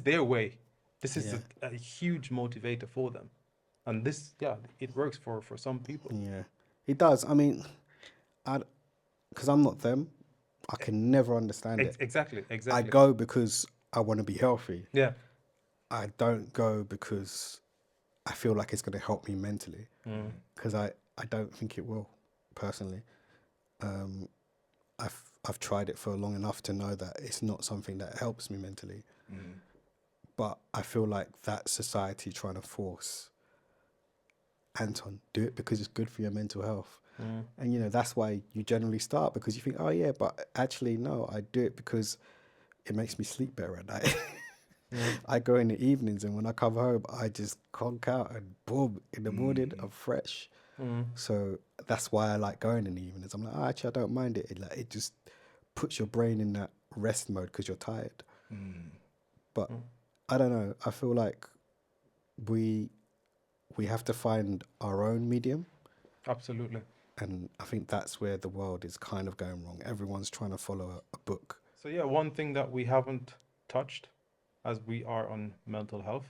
their way. This is a huge motivator for them. And this, it works for some people. Yeah, it does. I mean, because I'm not them, I can never understand it. Exactly. I go because I want to be healthy. Yeah. I don't go because I feel like it's going to help me mentally, because I don't think it will, personally. I've tried it for long enough to know that it's not something that helps me mentally. But I feel like that society trying to force, Anton, do it because it's good for your mental health. And, you know, that's why you generally start, because you think, oh, yeah, but actually, no, I do it because it makes me sleep better at night. I go in the evenings, and when I come home, I just conk out, and boom, in the morning, I'm fresh. So that's why I like going in the evenings. I'm like, oh, actually, I don't mind it. It just puts your brain in that rest mode because you're tired. But I don't know. I feel like we have to find our own medium. Absolutely. And I think that's where the world is kind of going wrong. Everyone's trying to follow a book. So yeah, one thing that we haven't touched, as we are on mental health,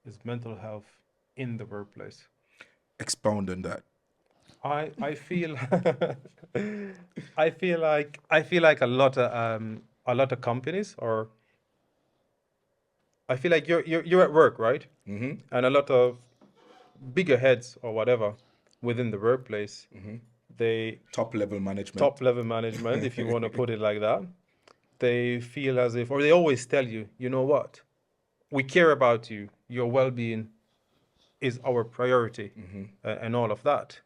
is mental health in the workplace. Expound on that. I feel I feel like a lot of companies or I feel like you're at work, right? Mm-hmm. And a lot of bigger heads or whatever within the workplace, they Top level management. top level management, if you want to put it like that, they feel as if, or they always tell you, you know what, we care about you, your well-being is our priority, and all of that.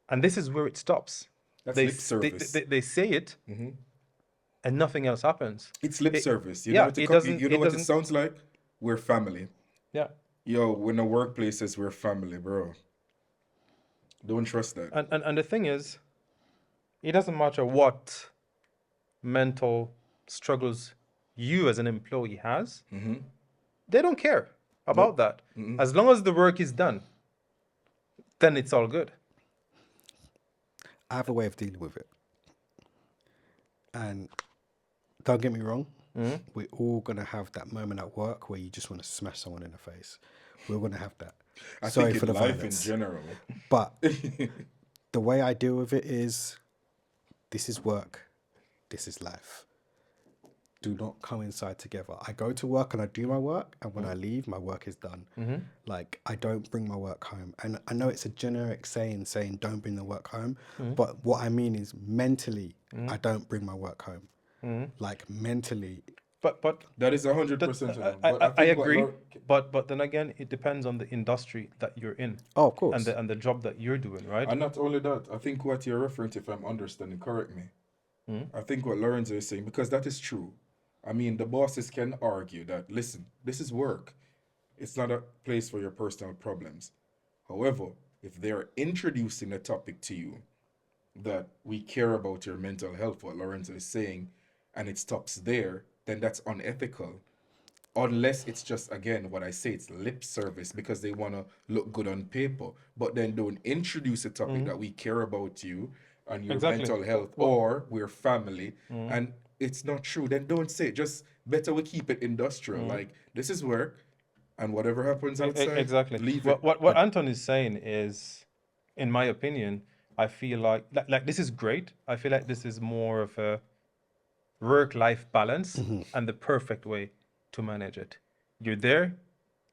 And this is where it stops. That's They lip service. they say it, and nothing else happens. It's lip It- service. You yeah, know what it doesn't. you know It what it doesn't. sounds like? We're family. Yeah, Yo, when a workplace says we're family, bro. Don't trust that. and the thing is, it doesn't matter what mental struggles you as an employee has. They don't care about that. As long as the work is done, then it's all good. I have a way of dealing with it. And don't get me wrong, we're all going to have that moment at work where you just want to smash someone in the face. We're going to have that. I Sorry think for in the life violence. in general. But the way I deal with it is, this is work, this is life. Do not coincide together. I go to work and I do my work, and when I leave, my work is done. Like, I don't bring my work home. And I know it's a generic saying don't bring the work home, but what I mean is mentally, I don't bring my work home. Like, mentally. But That is 100%. I agree. But then again, it depends on the industry that you're in. Oh, of course. And the job that you're doing, right? And not only that, I think what you're referring to, if I'm understanding, correct me. I think what Lorenzo is saying, because that is true. I mean, the bosses can argue that, listen, this is work. It's not a place for your personal problems. However, if they're introducing a topic to you that we care about your mental health, what Lorenzo is saying, and it stops there, then that's unethical. Unless it's just, again, what I say, it's lip service because they want to look good on paper. But then don't introduce a topic that we care about you and your Exactly. mental health, or we're family, and it's not true. Then don't say it. Just better we keep it industrial. Like, this is work, and whatever happens outside, Exactly. leave it. What Anton is saying is, in my opinion, I feel like this is great. I feel like this is more of a work-life balance and the perfect way to manage it. You're there,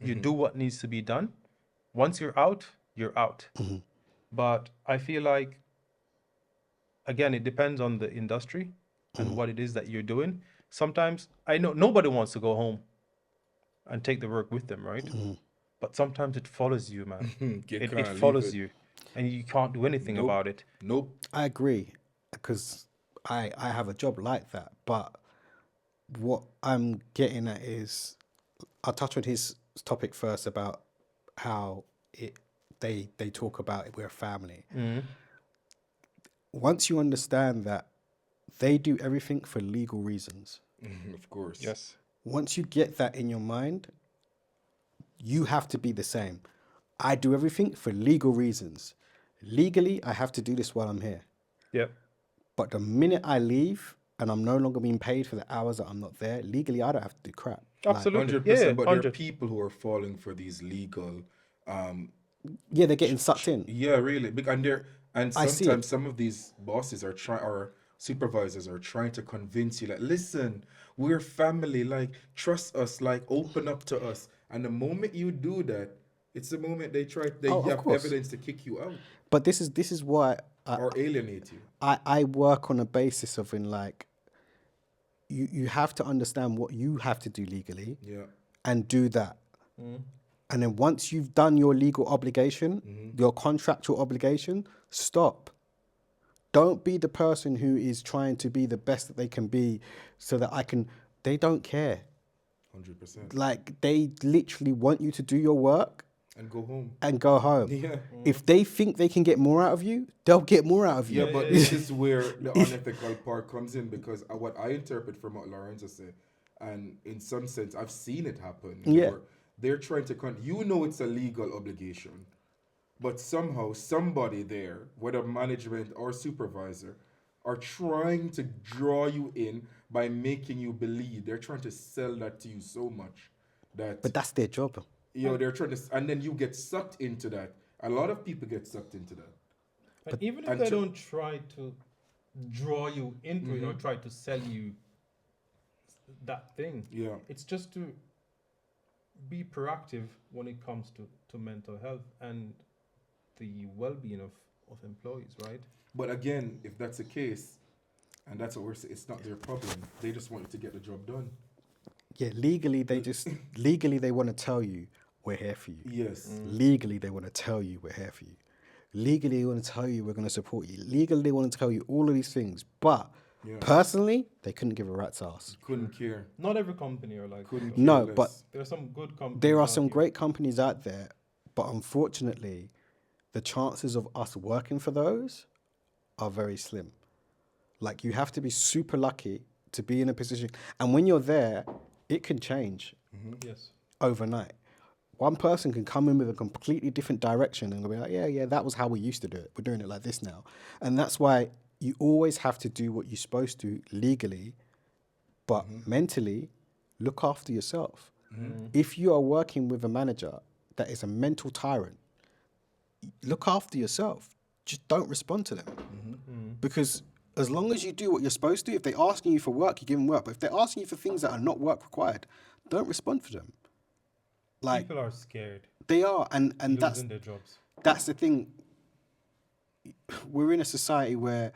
you do what needs to be done. Once you're out, you're out. But I feel like, again, it depends on the industry and what it is that you're doing. Sometimes, I know nobody wants to go home and take the work with them, right? But sometimes it follows you, man. You It can't leave follows it. you, and you can't do anything Nope. about it. Nope. I agree, because I have a job like that. But what I'm getting at is, I'll touch on his topic first about how they talk about it, we're a family. Once you understand that they do everything for legal reasons, Of course. Yes. once you get that in your mind, you have to be the same. I do everything for legal reasons. Legally, I have to do this while I'm here. Yep. But the minute I leave and I'm no longer being paid for the hours that I'm not there, legally, I don't have to do crap. Absolutely. 100%. Yeah, But there are 100. people who are falling for these legal Yeah, they're getting sucked in. Yeah, really. And I see sometimes it. some of these bosses are trying, or supervisors are trying to convince you, like, listen, we're family, like, trust us, like, open up to us. And the moment you do that, it's the moment they of have course. evidence to kick you out But this is why or alienate you. I work on a basis of, in like, you have to understand what you have to do legally Yeah. and do that. And then once you've done your legal obligation, your contractual obligation, stop. Don't be the person who is trying to be the best that they can be so that they don't care. 100%. Like, they literally want you to do your work And go home. and go home. Yeah. If they think they can get more out of you, they'll get more out of you. Yeah, but this is where the unethical part comes in, because what I interpret from what Lorenzo said, and in some sense, I've seen it happen. Yeah. where they're trying to, it's a legal obligation, but somehow somebody there, whether management or supervisor, are trying to draw you in by making you believe. They're trying to sell that to you so much that But that's their job. they're trying to, and then you get sucked into that. A lot of people get sucked into that. And even if and they to- don't try to draw you into it or try to sell you that thing. Yeah. It's just to be proactive when it comes to mental health and the well-being of employees, right? But again, if that's the case, and that's what we're saying, it's not their problem. They just want you to get the job done. Yeah, legally they want to tell you we're here for you. Yes. Legally they want to tell you we're here for you. Legally they want to tell you we're going to support you. Legally they want to tell you all of these things. But Yeah. personally, they couldn't give a rat's ass. Couldn't care. Not every company are like Couldn't that, care No, less. but though. There are some good companies. there are out some here. great companies out there, but unfortunately, the chances of us working for those are very slim. Like, you have to be super lucky to be in a position. And when you're there, it can change Yes. overnight. One person can come in with a completely different direction and be like, yeah, that was how we used to do it. We're doing it like this now. And that's why you always have to do what you're supposed to legally, but mentally, look after yourself. If you are working with a manager that is a mental tyrant, look after yourself. Just don't respond to them. Because as long as you do what you're supposed to, if they're asking you for work, you give them work. But if they're asking you for things that are not work required, don't respond for them. Like, People are scared they are, and losing their jobs. that's the thing. We're in a society where,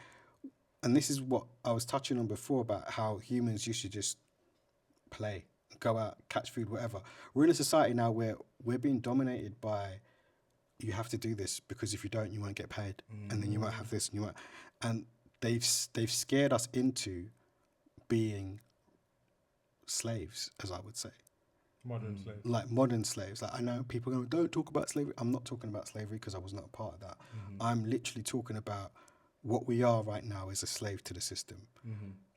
and this is what I was touching on before about how humans used to just play, go out, catch food, whatever. We're in a society now where we're being dominated by, you have to do this because if you don't, you won't get paid, and then you won't have this, and you won't. And they've scared us into being slaves, as I would say. Modern slaves. Like modern slaves. Like, I know people go, don't talk about slavery. I'm not talking about slavery because I was not a part of that. I'm literally talking about what we are right now is a slave to the system.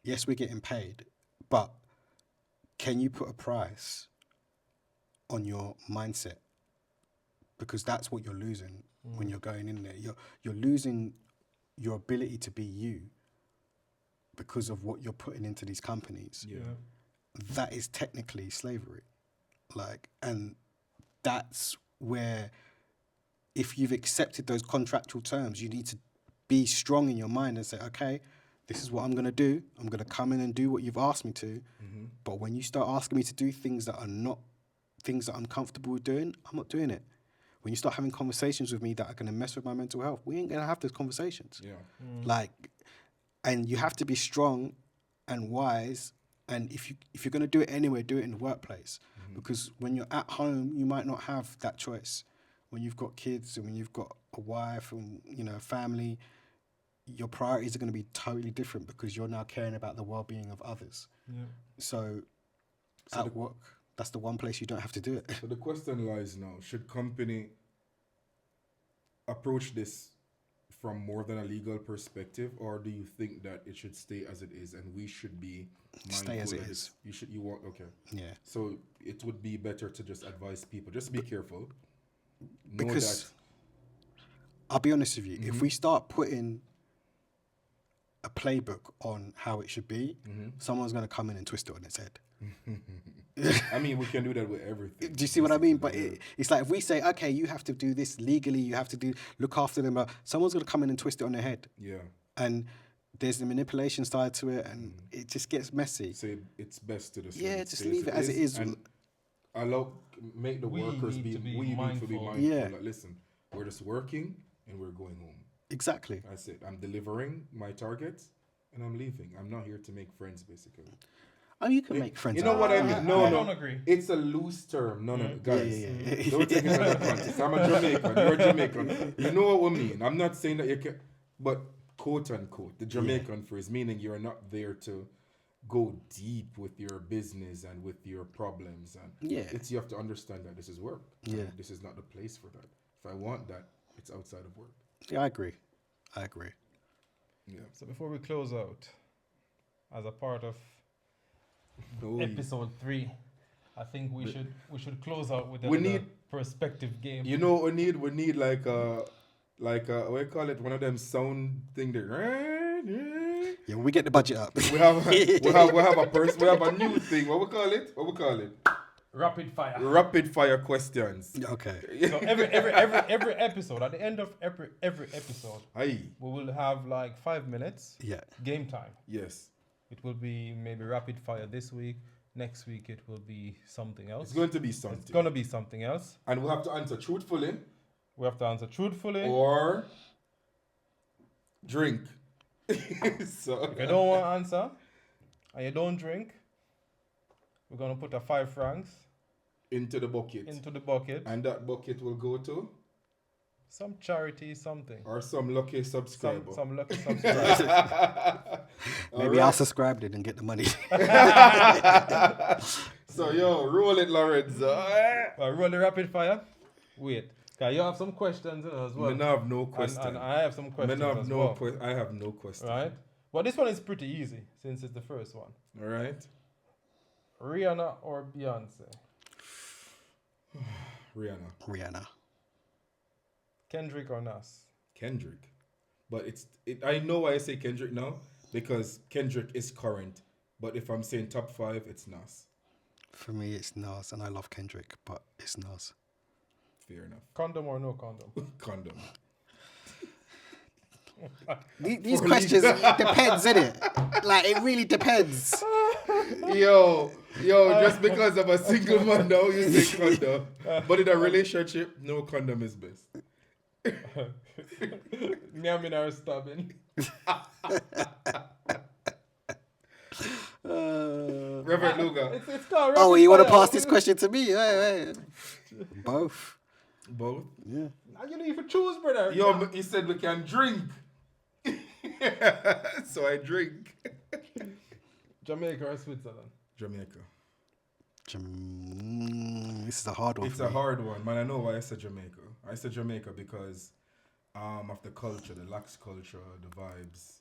Yes, we're getting paid, but can you put a price on your mindset? Because that's what you're losing when you're going in there. You're losing your ability to be you because of what you're putting into these companies. Yeah. That is technically slavery. Like, and that's where, if you've accepted those contractual terms, you need to be strong in your mind and say, okay, this is what I'm going to do. I'm going to come in and do what you've asked me to. But when you start asking me to do things that are not things that I'm comfortable with doing, I'm not doing it. When you start having conversations with me that are going to mess with my mental health, we ain't going to have those conversations. Yeah. Like, and you have to be strong and wise. And if you're going to do it anywhere, do it in the workplace. Because when you're at home, you might not have that choice. When you've got kids and when you've got a wife and, a family, your priorities are going to be totally different because you're now caring about the well-being of others. Yeah. So at work, that's the one place you don't have to do it. So the question lies now, should company approach this from more than a legal perspective, or do you think that it should stay as it is and we should be Stay as mindful it of is. this? Okay. Yeah. So it would be better to just advise people, just be careful. Know Because I'll be honest with you, if we start putting a playbook on how it should be, someone's going to come in and twist it on its head. I mean, we can do that with everything. Do you see what I mean? But it's like if we say, okay, you have to do this legally, you have to look after them, someone's going to come in and twist it on their head. Yeah. And there's the manipulation side to it, and it just gets messy. So it's best to just Just leave it as it is. And make the We workers need be to be we need to be mindful. mindful. Yeah. Like, listen, we're just working and we're going home. Exactly. That's it. I'm delivering my targets and I'm leaving. I'm not here to make friends, basically. Oh, you can make friends. You know what I mean? No, I don't agree. It's a loose term. No, guys. Yeah. Don't take it in that context. I'm a Jamaican. You're a Jamaican. You know what we mean. I'm not saying that you can, but quote unquote, the Jamaican phrase, meaning you're not there to go deep with your business and with your problems. And Yeah. you have to understand that this is work. Yeah. And this is not the place for that. If I want that, it's outside of work. Yeah, I agree. Yeah. So before we close out, as a part of No, episode 3, I think we should close out with We a need- perspective game. you know, we need like a what do you call it? One of them sound thing there. Yeah, when we get the budget up. We have a new thing. What we call it? Rapid fire. Rapid fire questions. Okay. So every episode, at the end of every episode, Aye. we will have like 5 minutes Yeah. game time. Yes. It will be maybe rapid fire this week. Next week it will be something else. It's going to be something. It's gonna be something else. And we'll have to answer truthfully We have to answer truthfully. or drink. So If you don't want to answer and you don't drink, we're gonna put a 5 francs into the bucket. into the bucket. And that bucket will go to Some charity, something. or some lucky subscriber. Some lucky subscriber. Maybe I'll subscribe then and get the money. So yo, roll it, Lorenzo. Roll the rapid fire. Wait. Okay, you have some questions as well. I have no question. And I have some questions as well. I have no question. Right? But this one is pretty easy since it's the first one. All right. Rihanna or Beyonce? Rihanna. Kendrick or Nas? Kendrick. But I know why I say Kendrick now because Kendrick is current. But if I'm saying top 5, it's Nas. For me, it's Nas, and I love Kendrick, but it's Nas. Fair enough. Condom or no condom? Condom. These questions depends, innit? Like, it really depends. Yo, just because I'm a single man now, you say condom. But in a relationship, no condom is best. Me and me are stabbing. Reverend Luga. It's called Oh, rapid you want to fire. pass this question to me? Wait. Both. Both? Yeah. You need to choose, brother. Yo, he said we can drink. So I drink. Jamaica or Switzerland? Jamaica. This is a hard one. It's a hard one, man. I know why I said Jamaica. I said Jamaica because of the culture, the lax culture, the vibes.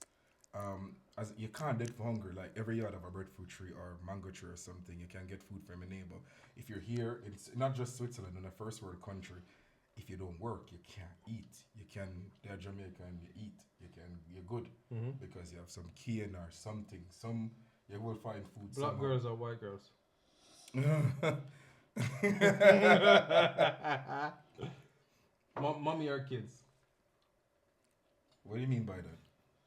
As you can't dead for hunger. Like every yard of a breadfruit tree or mango tree or something, you can get food from a neighbor. If you're here, it's not just Switzerland, in a first world country. If you don't work, you can't eat. You can. They're Jamaica and you eat. You're good because you have some cane or something. You will find food. Black somehow. girls or white girls? Mommy or kids? What do you mean by that?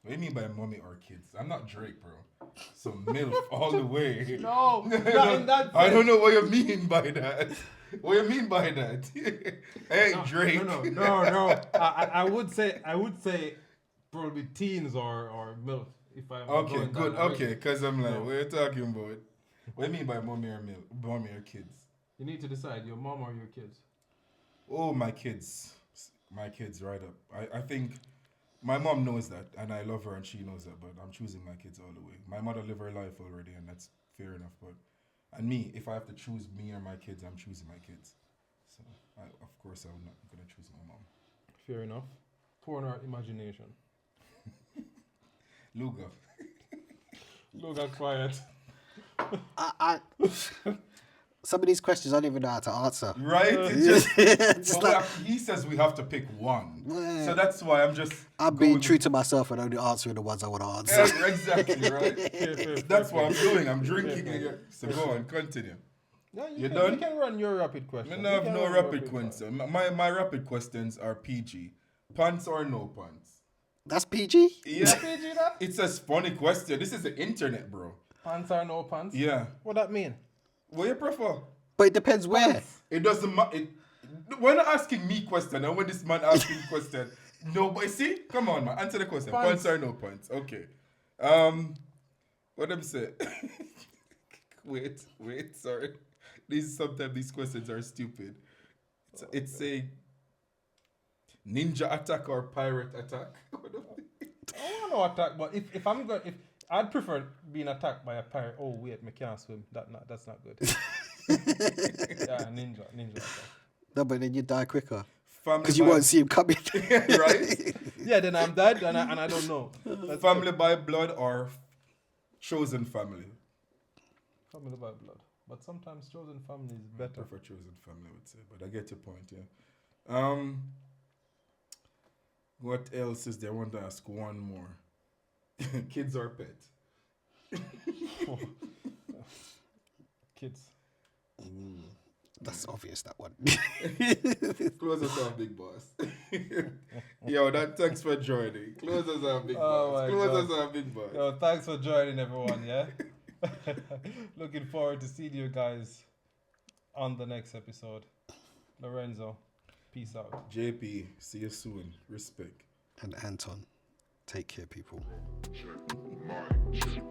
What do you mean by mommy or kids? I'm not Drake, bro. So MILF all the way. No, not in that I don't know what you mean by that. What you mean by that? Hey, Drake. No. I would say probably teens or MILF. If I'm Okay, going good. down the Okay, road. because I'm like, No. what are you talking about? What do you mean by mommy or kids? You need to decide your mom or your kids. Oh, my kids. My kids, right up. I think my mom knows that, and I love her, and she knows that, but I'm choosing my kids all the way. My mother lived her life already, and that's fair enough, but... And me, if I have to choose me or my kids, I'm choosing my kids. So, of course, I'm not going to choose my mom. Fair enough. Porn or imagination? Luga. Look at quiet. Some of these questions I don't even know how to answer. Right? It's Just but like, he says we have to pick one. Yeah. So that's why I'm just... I'm being true to myself and only answering the ones I want to answer. Yeah, exactly, right? That's what I'm doing. I'm drinking it. So go on, continue. Yeah, You done? You can run your rapid question. I have no rapid questions. My rapid questions are PG. Pants or no pants? That's PG? Yeah. PG that? It's a funny question. This is the internet, bro. Pants or no pants? Yeah. What that mean? What you prefer? But it depends where. It doesn't matter. When you're asking me question and when this man asking question, no, but see, come on, man, answer the question. Pants. Pants or no pants? Okay. What them say? wait, sorry. Sometimes these questions are stupid. It's a ninja attack or pirate attack. I don't know attack, but if I'd prefer being attacked by a pirate. Oh wait, me can't swim. That's not good. Yeah, ninja attack. No, but then you die quicker. Family Because you won't see him coming. right? Yeah, then I'm dead and I don't know. That's Family by blood or chosen family? family by blood. But sometimes chosen family is I better. prefer chosen family, I would say, but I get your point, yeah. What else is there? I want to ask one more. Kids or pet? Kids. That's obvious, that one. Close us off, big boss. Yo, that thanks for joining. Close us our big Oh boss. my Close God. us our big boss. Yo, thanks for joining, everyone. Yeah. Looking forward to seeing you guys on the next episode. Lorenzo, peace out. JP, see you soon. Respect. And Anton, take care, people. Check, mic check.